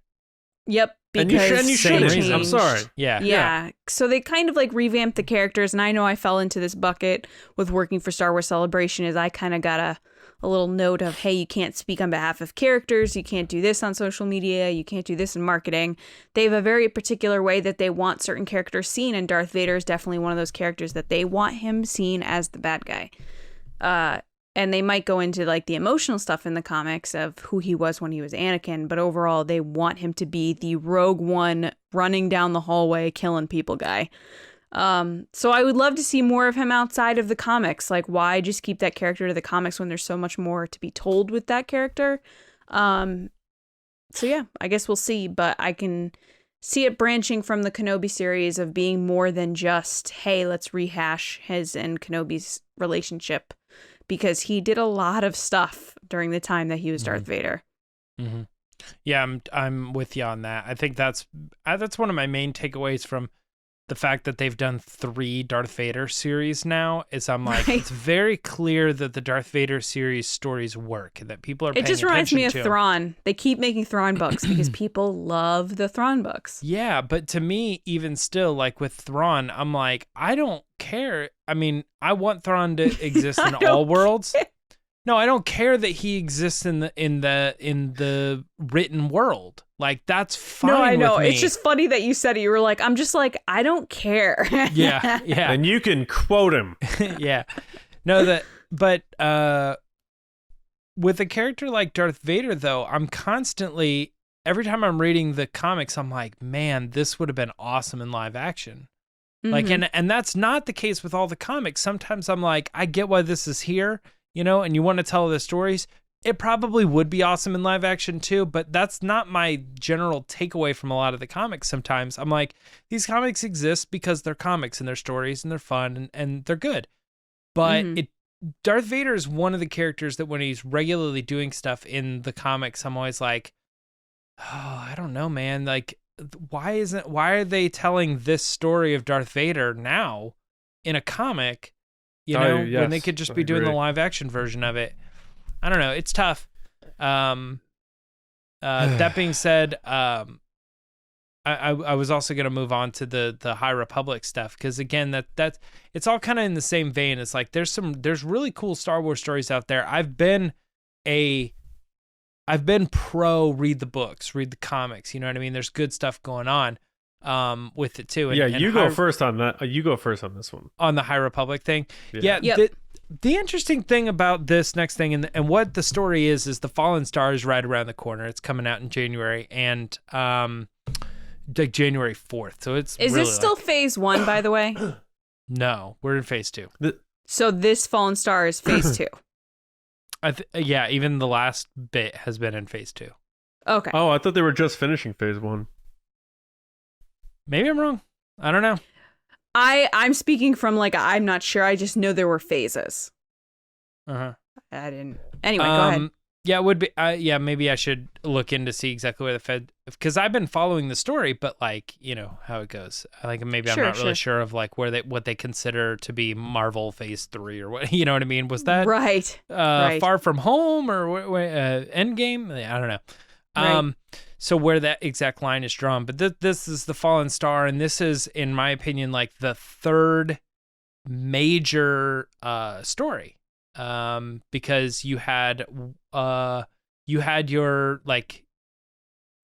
Yep. Because and you shouldn't. I'm sorry. Yeah. So they kind of like revamped the characters, and I know I fell into this bucket with working for Star Wars Celebration, is I kind of got a little note of, hey, you can't speak on behalf of characters, you can't do this on social media, you can't do this in marketing. They have a very particular way that they want certain characters seen, and Darth Vader is definitely one of those characters that they want him seen as the bad guy. And they might go into like the emotional stuff in the comics of who he was when he was Anakin, but overall they want him to be the Rogue One running down the hallway killing people guy. So I would love to see more of him outside of the comics. Like, why just keep that character to the comics when there's so much more to be told with that character? So yeah, I guess we'll see, but I can see it branching from the Kenobi series of being more than just, hey, let's rehash his and Kenobi's relationship, because he did a lot of stuff during the time that he was Darth Vader. Mm-hmm. Yeah, I'm with you on that. I think that's one of my main takeaways from the fact that they've done 3 Darth Vader series now. Is I'm like, right. It's very clear that the Darth Vader series stories work and that people are paying attention to. It just reminds me of Thrawn. They keep making Thrawn books because people love the Thrawn books. Yeah, but to me, even still, like with Thrawn, I'm like, I don't care. I mean, I want Thrawn to exist in all worlds. No, I don't care that he exists in the written world. Like, that's fine. No, I know. With me. It's just funny that you said it. You were like, I'm just like, I don't care. Yeah. And you can quote him. Yeah. No, but with a character like Darth Vader, though, I'm constantly, every time I'm reading the comics, I'm like, man, this would have been awesome in live action. Mm-hmm. Like, and that's not the case with all the comics. Sometimes I'm like, I get why this is here, you know, and you want to tell the stories. It probably would be awesome in live action too, but that's not my general takeaway from a lot of the comics. Sometimes I'm like, these comics exist because they're comics and they're stories and they're fun and they're good. But Darth Vader is one of the characters that when he's regularly doing stuff in the comics, I'm always like, oh, I don't know, man. Like, why are they telling this story of Darth Vader now in a comic, you know, when they could just be doing the live action version of it? I don't know. It's tough. That being said, I was also going to move on to the High Republic stuff, because again, that's it's all kind of in the same vein. It's like there's really cool Star Wars stories out there. I've been pro read the books, read the comics. You know what I mean? There's good stuff going on with it too. And, you go first on that. You go first on this one. On the High Republic thing. Yeah. Yep. The interesting thing about this next thing and what the story is the Fallen Star is right around the corner. It's coming out in January and like January 4th. So it's Is this still phase 1, by the way? No, we're in phase 2. So this Fallen Star is phase 2. Yeah, even the last bit has been in phase 2. Okay. Oh, I thought they were just finishing phase 1. Maybe I'm wrong. I don't know. I'm speaking from like, I'm not sure. I just know there were phases. Uh-huh. I didn't. Anyway, go ahead. Yeah, it would be. Yeah, maybe I should look in to see exactly where the Fed, because I've been following the story, but like, you know how it goes. Like maybe I'm not really sure of like what they consider to be Marvel Phase 3 or what. You know what I mean? Was that right? Far From Home or Endgame? I don't know. Right. So where that exact line is drawn, but this is the Fallen Star, and this is, in my opinion, like the third major story, because you had your like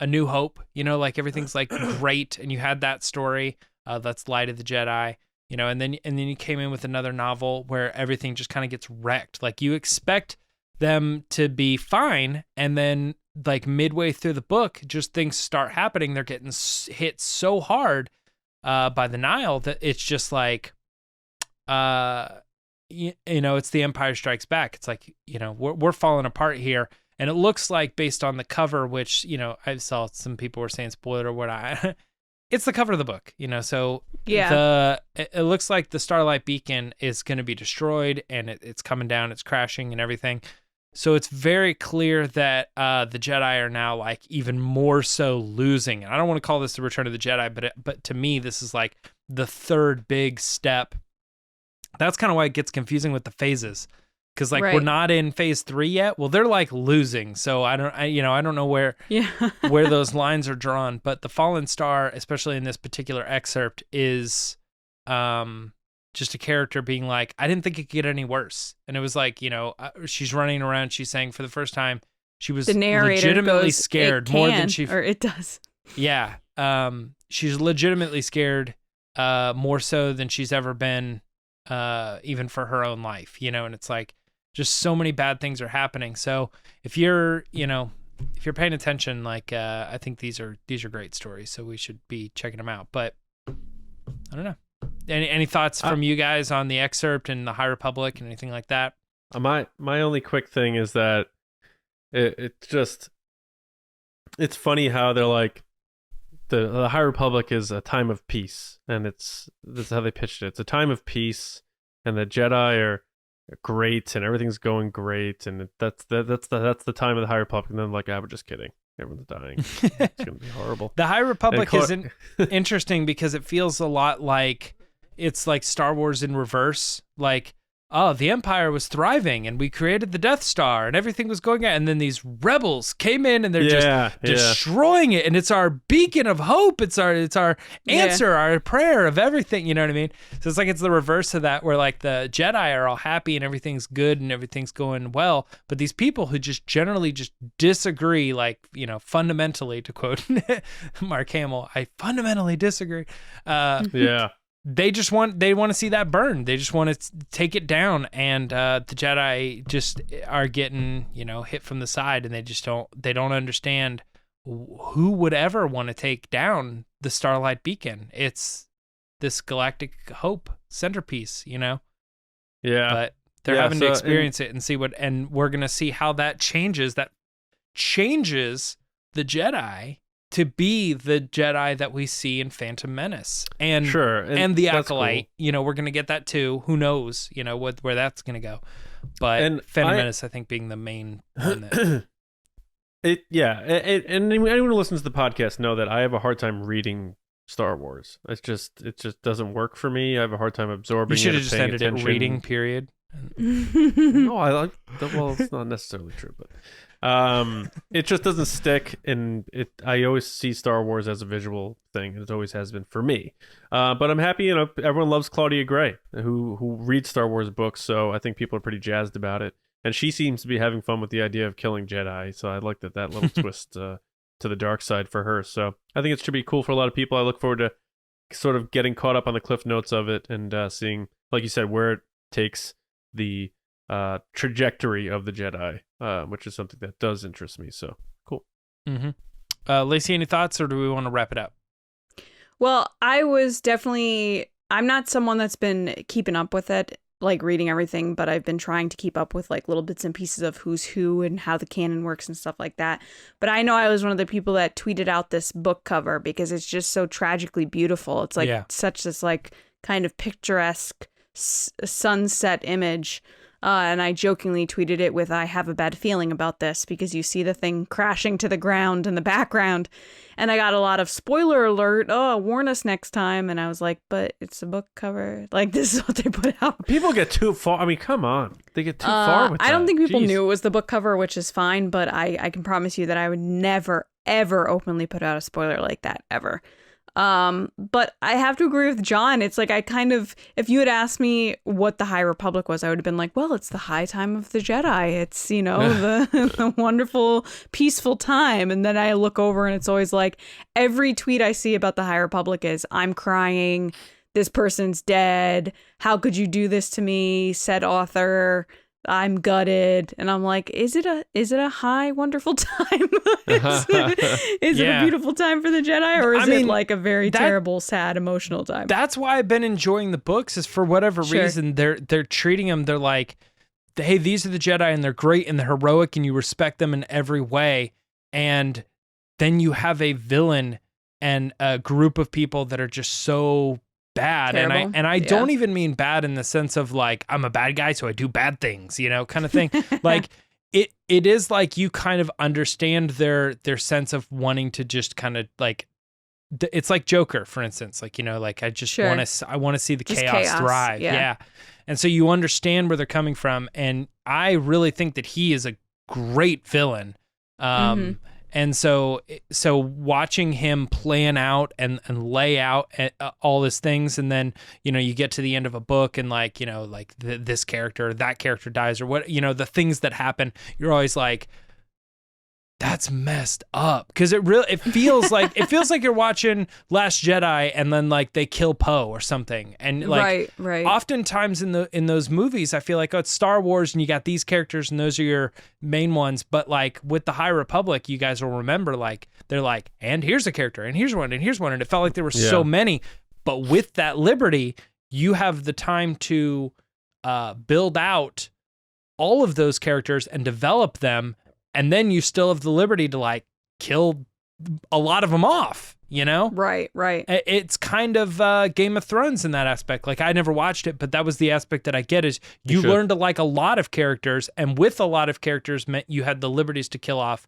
A New Hope, you know, like everything's like great, and you had that story that's Light of the Jedi, you know, and then you came in with another novel where everything just kind of gets wrecked. Like you expect them to be fine, and then like midway through the book, just things start happening. They're getting hit so hard by the NEEL that it's just like, you know, it's The Empire Strikes Back. It's like, you know, we're falling apart here. And it looks like, based on the cover, which, you know, I saw some people were saying spoiler or what, it's the cover of the book, you know, so yeah, it looks like the Starlight Beacon is going to be destroyed, and it's coming down, it's crashing and everything. So it's very clear that the Jedi are now like even more so losing. And I don't want to call this the Return of the Jedi, but to me, this is like the third big step. That's kind of why it gets confusing with the phases, because like we're not in phase 3 yet. Well, they're like losing. So I don't know where where those lines are drawn. But the Fallen Star, especially in this particular excerpt, is just a character being like, I didn't think it could get any worse. And it was like, you know, she's running around, she's saying for the first time she was legitimately scared more than it does. Yeah. She's legitimately scared more so than she's ever been, even for her own life, you know. And it's like, just so many bad things are happening. So if you're paying attention, like I think these are great stories, so we should be checking them out. But I don't know. Any thoughts from you guys on the Excerpt and the High Republic and anything like that? My only quick thing is that it's funny how they're like the High Republic is a time of peace, and this is how they pitched it. It's a time of peace, and the Jedi are great, and everything's going great, and that's the time of the High Republic. And then like, we're just kidding. Everyone's dying. It's gonna be horrible. The High Republic isn't interesting because it feels a lot like it's like Star Wars in reverse. Like, oh, the Empire was thriving and we created the Death Star and everything was going on, and then these rebels came in and they're just destroying it, and it's our beacon of hope. It's our answer, our prayer of everything. You know what I mean? So it's like it's the reverse of that, where like the Jedi are all happy and everything's good and everything's going well, but these people who just generally just disagree, like, fundamentally, to quote Mark Hamill, I fundamentally disagree. They want to see that burn. They just want to take it down, and the Jedi just are getting hit from the side, and they don't understand who would ever want to take down the Starlight Beacon. It's this galactic hope centerpiece, Yeah. But they're having to experience it and see and we're gonna see how that changes. That changes the Jedi to be the Jedi that we see in Phantom Menace and the Acolyte. Cool. We're gonna get that too. Who knows? Where that's gonna go. But Phantom Menace, I think, being the main one. And anyone who listens to the podcast know that I have a hard time reading Star Wars. It just doesn't work for me. I have a hard time absorbing. You should have just ended it reading. Period. No, well, it's not necessarily true, but it just doesn't stick, and I always see Star Wars as a visual thing, and it always has been for me. But I'm happy, everyone loves Claudia Gray, who reads Star Wars books, so I think people are pretty jazzed about it. And she seems to be having fun with the idea of killing Jedi, so I like that little twist to the dark side for her. So I think it should be cool for a lot of people. I look forward to sort of getting caught up on the cliff notes of it and seeing, like you said, where it takes the trajectory of the Jedi, which is something that does interest me. So cool. Mm-hmm. Lacey, any thoughts, or do we want to wrap it up? Well, I'm not someone that's been keeping up with it, like reading everything, but I've been trying to keep up with like little bits and pieces of who's who and how the canon works and stuff like that. But I know I was one of the people that tweeted out this book cover because it's just so tragically beautiful. It's like such this like kind of picturesque sunset image. And I jokingly tweeted it with, I have a bad feeling about this, because you see the thing crashing to the ground in the background. And I got a lot of spoiler alert. Oh, warn us next time. And I was like, but it's a book cover. Like, this is what they put out. People get too far. I mean, come on. They get too far with that. I don't think people knew it was the book cover, which is fine. But I can promise you that I would never, ever openly put out a spoiler like that, ever. But I have to agree with John. It's like, if you had asked me what the High Republic was, I would have been like, well, it's the high time of the Jedi. It's, the wonderful, peaceful time. And then I look over and it's always like, every tweet I see about the High Republic is, I'm crying, this person's dead, how could you do this to me, said author, I'm gutted. And I'm like, is it a high, wonderful time? Is it a beautiful time for the Jedi? Or is it like a very terrible, sad, emotional time? That's why I've been enjoying the books, is for whatever reason, they're treating them, they're like, hey, these are the Jedi and they're great and they're heroic and you respect them in every way. And then you have a villain and a group of people that are just so bad. Terrible. And I don't even mean bad in the sense of like, I'm a bad guy, so I do bad things, kind of thing. Like it is like you kind of understand their sense of wanting to just kind of like, it's like Joker, for instance, like, like I just want to see the chaos thrive. Yeah. And so you understand where they're coming from. And I really think that he is a great villain. And so watching him plan out and lay out all these things, and then, you get to the end of a book and like, this character, that character dies, or what, the things that happen, you're always like, that's messed up, because it feels like you're watching Last Jedi and then like they kill Poe or something, and like right. oftentimes in those movies I feel like, oh, it's Star Wars and you got these characters and those are your main ones, but like with the High Republic, you guys will remember like they're like, and here's a character and here's one and here's one, and it felt like there were so many. But with that liberty, you have the time to build out all of those characters and develop them. And then you still have the liberty to like kill a lot of them off, you know? Right. It's kind of Game of Thrones in that aspect. Like I never watched it, but that was the aspect that I get is you learn to like a lot of characters, and with a lot of characters meant you had the liberties to kill off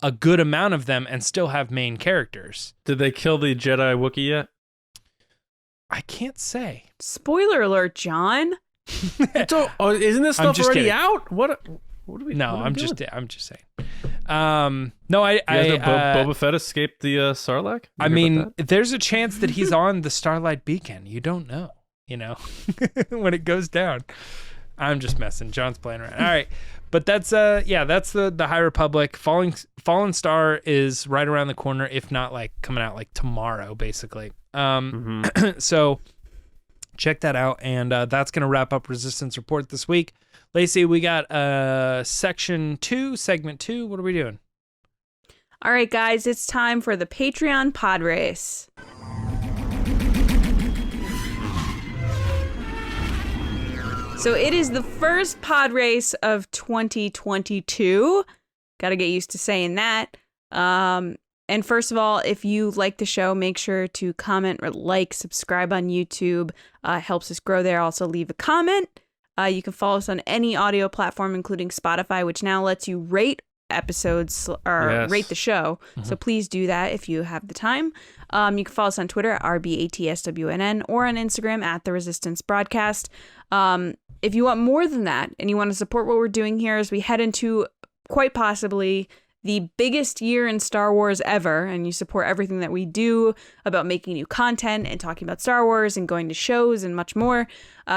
a good amount of them and still have main characters. Did they kill the Jedi Wookiee yet? I can't say. Spoiler alert, John. Isn't this stuff already kidding. out? What do we? No, what are I'm we just doing? saying. No, I Boba Fett escaped the Sarlacc? I mean, there's a chance that he's on the Starlight Beacon. You don't know, when it goes down. I'm just messing. John's playing around. All right, but that's that's the High Republic. Fallen Star is right around the corner, if not like coming out like tomorrow, basically. So check that out, and that's gonna wrap up Resistance Report this week. Lacey, we got segment 2. What are we doing? All right, guys, it's time for the Patreon pod race. So it is the first pod race of 2022. Got to get used to saying that. And first of all, if you like the show, make sure to comment or like, subscribe on YouTube. Helps us grow there. Also leave a comment. You can follow us on any audio platform, including Spotify, which now lets you rate episodes or rate the show. So please do that if you have the time. You can follow us on Twitter at RBATSWNN or on Instagram at The Resistance Broadcast. If you want more than that and you want to support what we're doing here as we head into quite possibly the biggest year in Star Wars ever, and you support everything that we do about making new content and talking about Star Wars and going to shows and much more,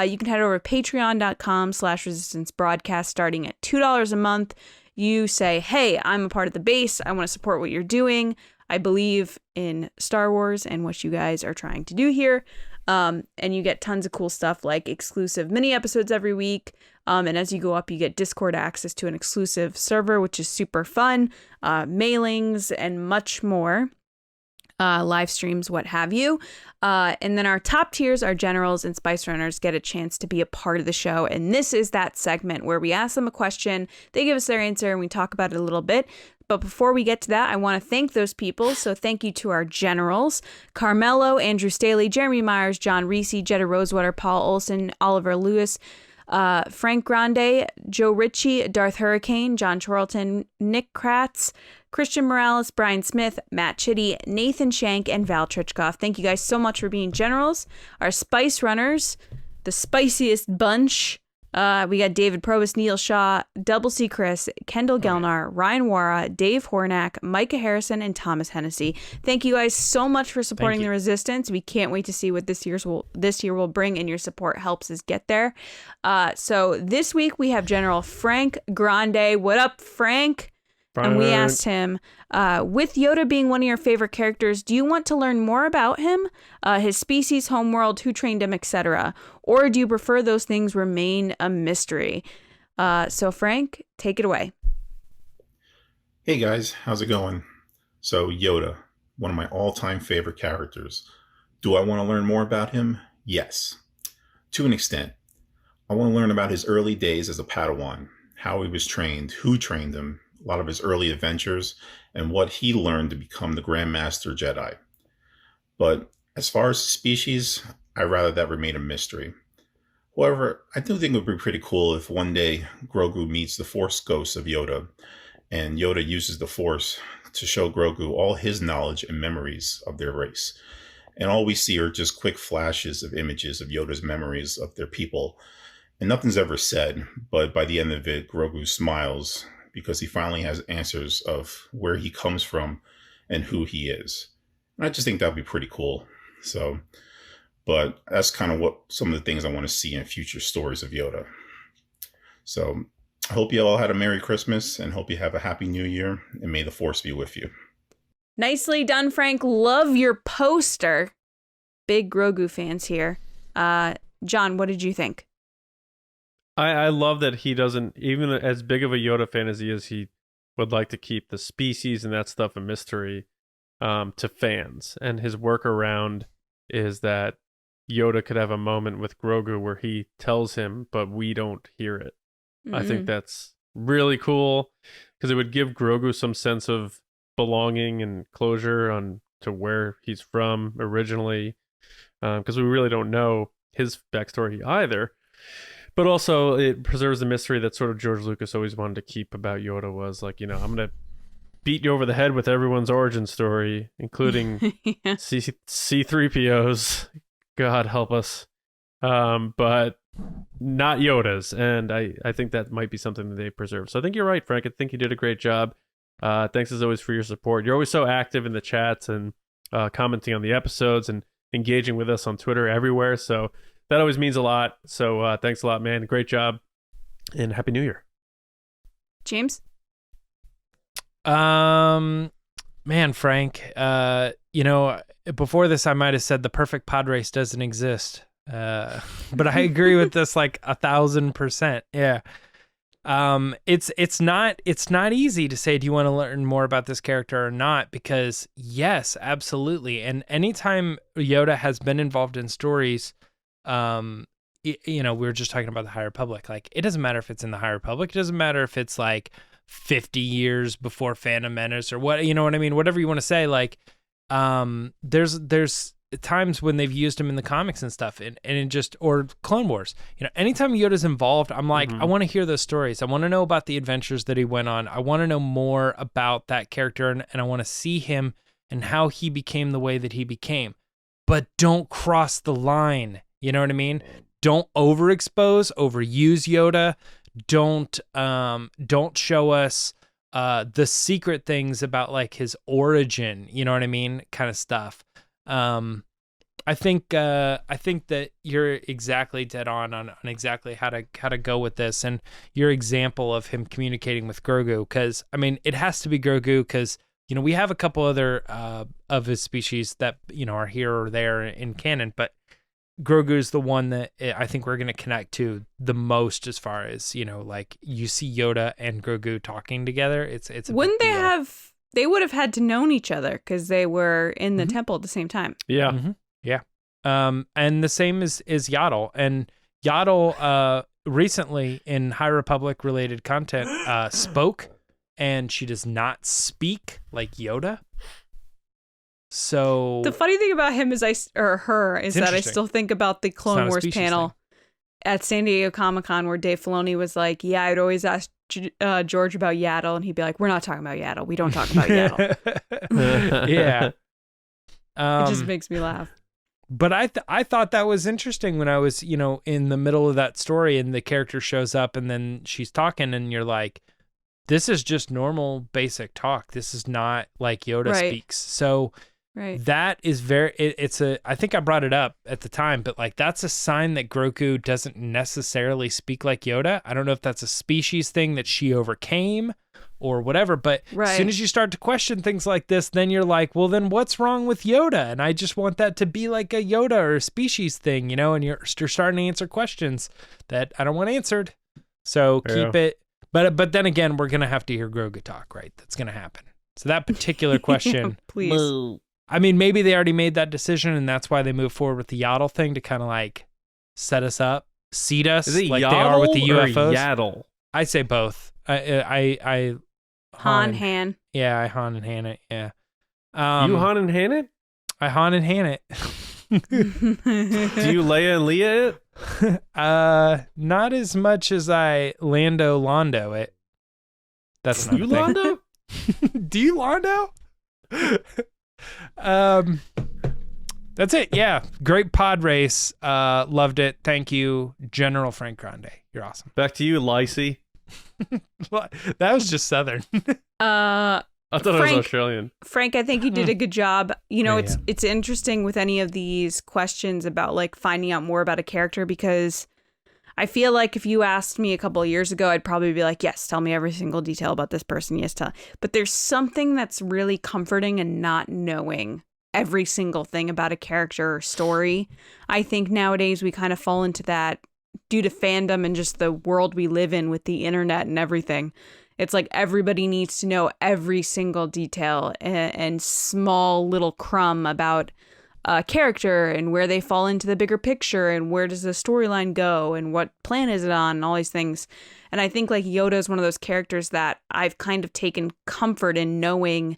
you can head over to patreon.com/resistance broadcast starting at $2 a month. You say, hey, I'm a part of the base. I want to support what you're doing. I believe in Star Wars and what you guys are trying to do here. And you get tons of cool stuff like exclusive mini episodes every week. And as you go up, you get Discord access to an exclusive server, which is super fun, mailings and much more, live streams, what have you. And then our top tiers, our generals and spice runners, get a chance to be a part of the show. And this is that segment where we ask them a question, they give us their answer, and we talk about it a little bit. But before we get to that, I want to thank those people. So thank you to our generals: CARMELO, Andrew Staley, Jeremy Myers, John Reese, Jetta Rosewater, Paul Olson, Oliver Lewis, Frank Grande, Joe Ritchie, Darth Hurricane, John Charlton, Nick Kratz, Christian Morales, Brian Smith, Matt Chitty, Nathan Shank, and Val Trichkoff. Thank you guys so much for being generals. Our spice runners, the spiciest bunch. We got David Probus, NEEL, SHAH, Double C Chris, KENDALL GELNER, Ryan WAARA, Dave HORNAK, MICAH Harrison, and Thomas Hennessy. Thank you guys so much for supporting the Resistance. We can't wait to see what this year will bring, and your support helps us get there. So this week we have General Frank Grande. What up, Frank? And we asked him, with Yoda being one of your favorite characters, do you want to learn more about him, his species, homeworld, who trained him, etc.? Or do you prefer those things remain a mystery? So Frank, take it away. Hey guys, how's it going? So Yoda, one of my all-time favorite characters. Do I want to learn more about him? Yes, to an extent. I want to learn about his early days as a Padawan, how he was trained, who trained him, a lot of his early adventures, and what he learned to become the Grand Master Jedi. But as far as species, I'd rather that remain a mystery. However, I do think it would be pretty cool if one day Grogu meets the Force ghosts of Yoda, and Yoda uses the Force to show Grogu all his knowledge and memories of their race. And all we see are just quick flashes of images of Yoda's memories of their people. And nothing's ever said, but by the end of it, Grogu smiles because he finally has answers of where he comes from and who he is. And I just think that would be pretty cool. So, but that's kind of what some of the things I want to see in future stories of Yoda. So I hope you all had a Merry Christmas and hope you have a Happy New Year, and may the Force be with you. Nicely done, Frank. Love your poster. Big Grogu fans here. John, what did you think? I love that he doesn't, even as big of a Yoda fan as he is, he would like to keep the species and that stuff a mystery to fans. And his workaround is that Yoda could have a moment with Grogu where he tells him, but we don't hear it. I think that's really cool because it would give Grogu some sense of belonging and closure on to where he's from originally, because we really don't know his backstory either. But also it preserves the mystery that sort of George Lucas always wanted to keep about Yoda, was like, you know, I'm going to beat you over the head with everyone's origin story, including C-3PO's. God help us. But not Yoda's. And I think that might be something that they preserve. So I think you're right, Frank. I think you did a great job. Thanks as always for your support. You're always so active in the chats and commenting on the episodes and engaging with us on Twitter everywhere. So that always means a lot. So thanks a lot, man. Great job. And Happy New Year. James? Man, Frank, you know, before this, I might have said the perfect pod race doesn't exist. But I agree with this like 1,000%. Yeah. It's not easy to say, do you want to learn more about this character or not? Because yes, absolutely. And anytime Yoda has been involved in stories, you know, we were just talking about the High Republic. Like, it doesn't matter if it's in the High Republic. It doesn't matter if it's like 50 years before Phantom Menace or what, you know what I mean? Whatever you want to say, like, there's times when they've used him in the comics and stuff, and it just, or Clone Wars, you know, anytime Yoda's involved, I'm like, I want to hear those stories. I want to know about the adventures that he went on. I want to know more about that character, and I want to see him and how he became the way that he became. But don't cross the line. You know what I mean? Don't overexpose, overuse Yoda. Don't show us the secret things about like his origin, you know what I mean, kind of stuff. I think that you're exactly dead on exactly how to go with this, and your example of him communicating with Grogu, because I mean it has to be Grogu, because you know we have a couple other of his species that you know are here or there in canon, but Grogu's the one that I think we're going to connect to the most, as far as, you know, like you see Yoda and Grogu talking together. It's a Wouldn't big they deal. have, they would have had to known each other because they were in the temple at the same time. Yeah. Yeah. And the same is Yaddle. And Yaddle recently in High Republic related content spoke, and she does not speak like Yoda. So The funny thing about him is that I still think about the Clone Wars panel at San Diego Comic-Con where Dave Filoni was like, yeah, I'd always ask George about Yaddle, and he'd be like, we're not talking about Yaddle. We don't talk about Yaddle. Yeah. It just makes me laugh. But I thought that was interesting when I was, you know, in the middle of that story and the character shows up and then she's talking and you're like, this is just normal basic talk. This is not like Yoda speaks. So that is I think I brought it up at the time, but like that's a sign that Grogu doesn't necessarily speak like Yoda. I don't know if that's a species thing that she overcame or whatever, but as soon as you start to question things like this, then you're like, well, then what's wrong with Yoda? And I just want that to be like a Yoda or a species thing, you know, and you're starting to answer questions that I don't want answered. So keep it. But then again, we're going to have to hear Grogu talk, right? That's going to happen. So that particular question, please. I mean, maybe they already made that decision and that's why they moved forward with the Yaddle thing to kind of like set us up, seed us like they are with the UFOs. Or Yaddle? I say both. I Han, Han. Yeah, I Han and Han it. Yeah. You Han and Han it? I Han and Han it. Do you Leia and Leia it? Not as much as I Londo it. That's not you a thing. Londo? Do you Londo? That's it. Yeah. Great pod race. Loved it. Thank you, General Frank Grande. You're awesome. Back to you, Lacey. That was just Southern. I thought it was Australian. Frank, I think you did a good job. You know, it's interesting with any of these questions about like finding out more about a character, because I feel like if you asked me a couple of years ago, I'd probably be like, yes, tell me every single detail about this person. Yes, tell. But there's something that's really comforting in not knowing every single thing about a character or story. I think nowadays we kind of fall into that due to fandom and just the world we live in with the internet and everything. It's like everybody needs to know every single detail and small little crumb about a character and where they fall into the bigger picture and where does the storyline go and what planet is it on and all these things. And I think like Yoda is one of those characters that I've kind of taken comfort in knowing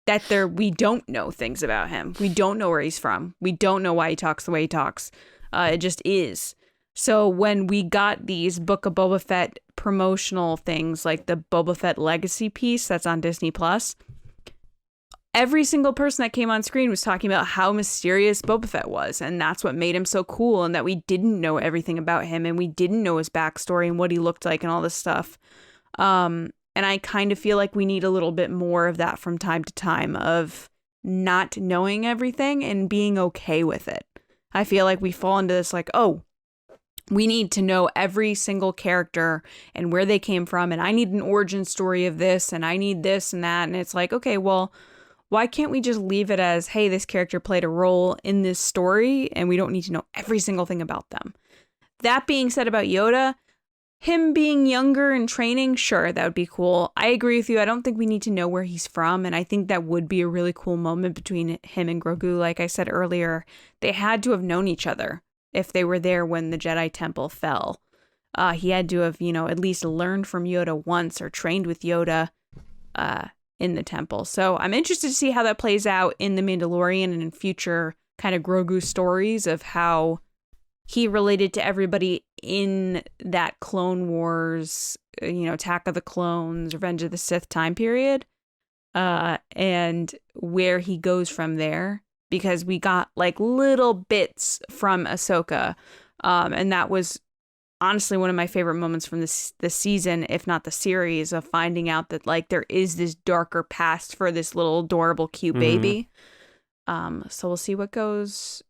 that we don't know things about him. We don't know where he's from. We don't know why he talks the way he talks. It just is. So when we got these Book of Boba Fett promotional things like the Boba Fett Legacy piece that's on Disney Plus, every single person that came on screen was talking about how mysterious Boba Fett was, and that's what made him so cool, and that we didn't know everything about him, and we didn't know his backstory and what he looked like and all this stuff. And I kind of feel like we need a little bit more of that from time to time, of not knowing everything and being okay with it. I feel like we fall into this like, oh, we need to know every single character and where they came from, and I need an origin story of this, and I need this and that, and it's like, okay, well, why can't we just leave it as, hey, this character played a role in this story and we don't need to know every single thing about them? That being said about Yoda, him being younger and training, sure, that would be cool. I agree with you. I don't think we need to know where he's from, and I think that would be a really cool moment between him and Grogu. Like I said earlier, they had to have known each other if they were there when the Jedi Temple fell. He had to have, at least learned from Yoda once or trained with Yoda in the temple. So I'm interested to see how that plays out in The Mandalorian and in future kind of Grogu stories of how he related to everybody in that Clone Wars, Attack of the Clones, Revenge of the Sith time period, and where he goes from there. Because we got like little bits from Ahsoka, and that was honestly one of my favorite moments from this season, if not the series, of finding out that like there is this darker past for this little adorable cute baby. So we'll see what comes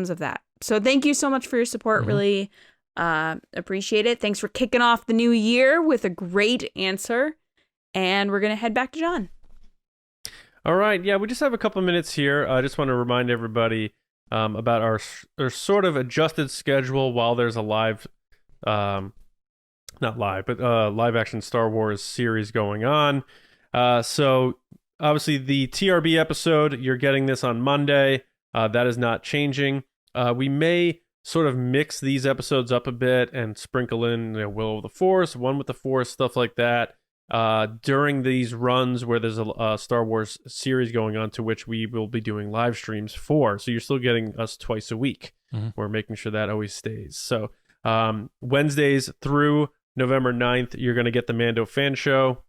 of that. So thank you so much for your support. Really appreciate it. Thanks for kicking off the new year with a great answer, and we're gonna head back to John. All right. Yeah, we just have a couple minutes here. I just want to remind everybody about our sort of adjusted schedule while there's a live, not live, but live action Star Wars series going on. So obviously the TRB episode, you're getting this on Monday. That is not changing. We may sort of mix these episodes up a bit and sprinkle in Will of the Force, One with the Force, stuff like that. During these runs where there's a Star Wars series going on, to which we will be doing live streams for. So you're still getting us twice a week. We're making sure that always stays. So Wednesdays through November 9th, you're going to get the Mando Fan Show.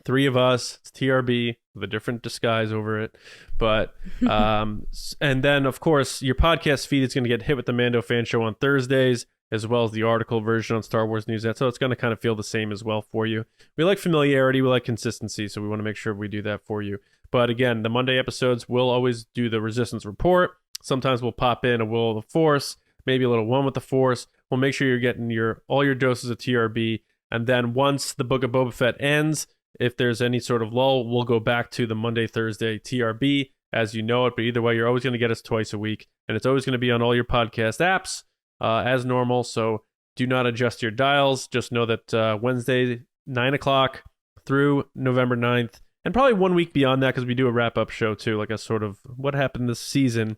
3 of us, it's TRB with a different disguise over it. But and then of course your podcast feed is going to get hit with the Mando Fan Show on Thursdays, as well as the article version on Star Wars News. So it's going to kind of feel the same as well for you. We like familiarity, we like consistency, so we want to make sure we do that for you. But again, the Monday episodes, we'll always do the Resistance Report. Sometimes we'll pop in a Will of the Force, maybe a little One with the Force. We'll make sure you're getting all your doses of TRB. And then once the Book of Boba Fett ends, if there's any sort of lull, we'll go back to the Monday, Thursday TRB as you know it. But either way, you're always going to get us twice a week. And it's always going to be on all your podcast apps. As normal, so do not adjust your dials. Just know that Wednesday, 9 o'clock through November 9th, and probably 1 week beyond that, because we do a wrap-up show too, like a sort of what happened this season.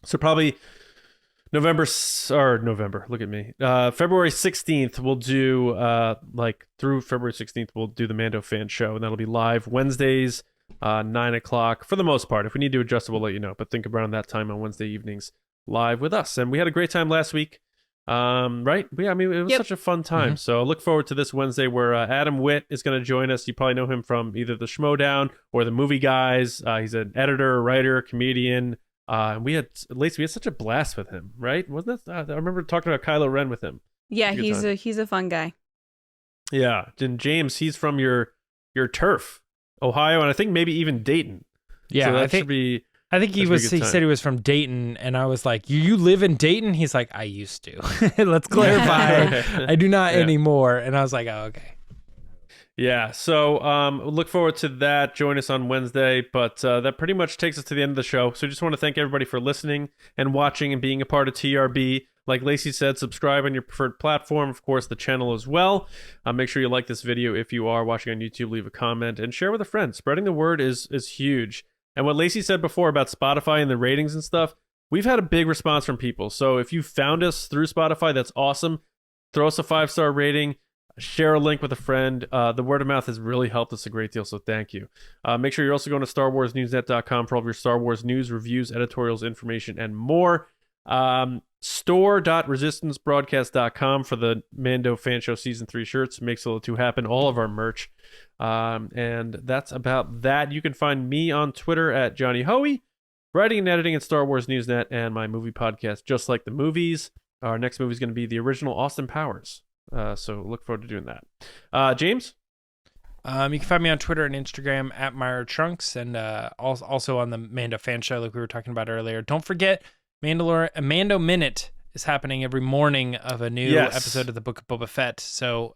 So probably February 16th, we'll do, through February 16th, we'll do the Mando Fan Show, and that'll be live Wednesdays, 9 o'clock, for the most part. If we need to adjust it, we'll let you know, but think around that time on Wednesday evenings. Live with us, and we had a great time last week, right? It was such a fun time. So look forward to this Wednesday where Adam Witt is going to join us. You probably know him from either the Schmodown or the Movie Guys. He's an editor, writer, comedian. We had such a blast with him, right? Wasn't that? I remember talking about Kylo Ren with him. Yeah, he's a fun guy. Yeah, and James, he's from your turf, Ohio, and I think maybe even Dayton. Yeah, so that I think should be I think he said he was from Dayton, and I was like, "You live in Dayton?" He's like, "I used to." Let's clarify. I do not anymore. And I was like, "Oh, okay." Yeah, so look forward to that. Join us on Wednesday, but that pretty much takes us to the end of the show. So just want to thank everybody for listening and watching and being a part of TRB. Like Lacey said, subscribe on your preferred platform, of course, the channel as well. Make sure you like this video if you are watching on YouTube, leave a comment, and share with a friend. Spreading the word is huge. And what Lacey said before about Spotify and the ratings and stuff, we've had a big response from people. So if you found us through Spotify, that's awesome. Throw us a 5-star rating. Share a link with a friend. The word of mouth has really helped us a great deal, so thank you. Make sure you're also going to StarWarsNewsNet.com for all of your Star Wars news, reviews, editorials, information, and more. Store.resistancebroadcast.com for the Mando Fan Show Season 3 shirts. Makes a little to happen. All of our merch. And that's about that. You can find me on Twitter at Johnny Hoey, writing and editing at Star Wars Newsnet, and my movie podcast, Just Like the Movies. Our next movie is going to be the original Austin Powers. So look forward to doing that. James? You can find me on Twitter and Instagram at Myra Trunks, and also on the Mando Fan Show, like we were talking about earlier. Don't forget, Mando Minute is happening every morning of a new episode of the Book of Boba Fett. So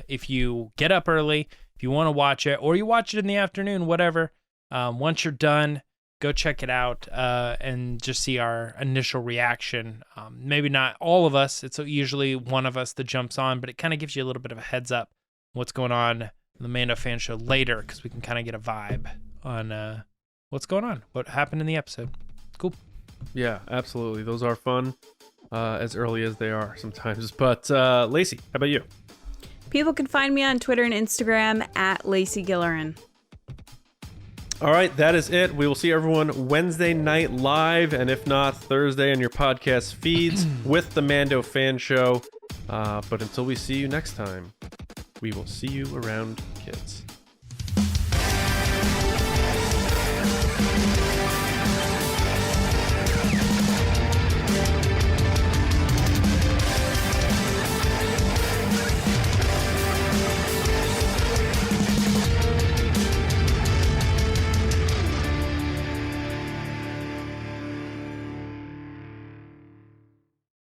if you get up early, if you want to watch it, or you watch it in the afternoon, whatever, once you're done, go check it out and just see our initial reaction. Maybe not all of us. It's usually one of us that jumps on, but it kind of gives you a little bit of a heads up what's going on in the Mando Fan Show later, because we can kind of get a vibe on what's going on, what happened in the episode. Cool. Yeah, absolutely. Those are fun, as early as they are sometimes. But Lacey, how about you? People can find me on Twitter and Instagram at Lacey Gilleran. All right, that is it. We will see everyone Wednesday night live, and if not, Thursday on your podcast feeds with the Mando Fan Show. But until we see you next time, we will see you around, kids.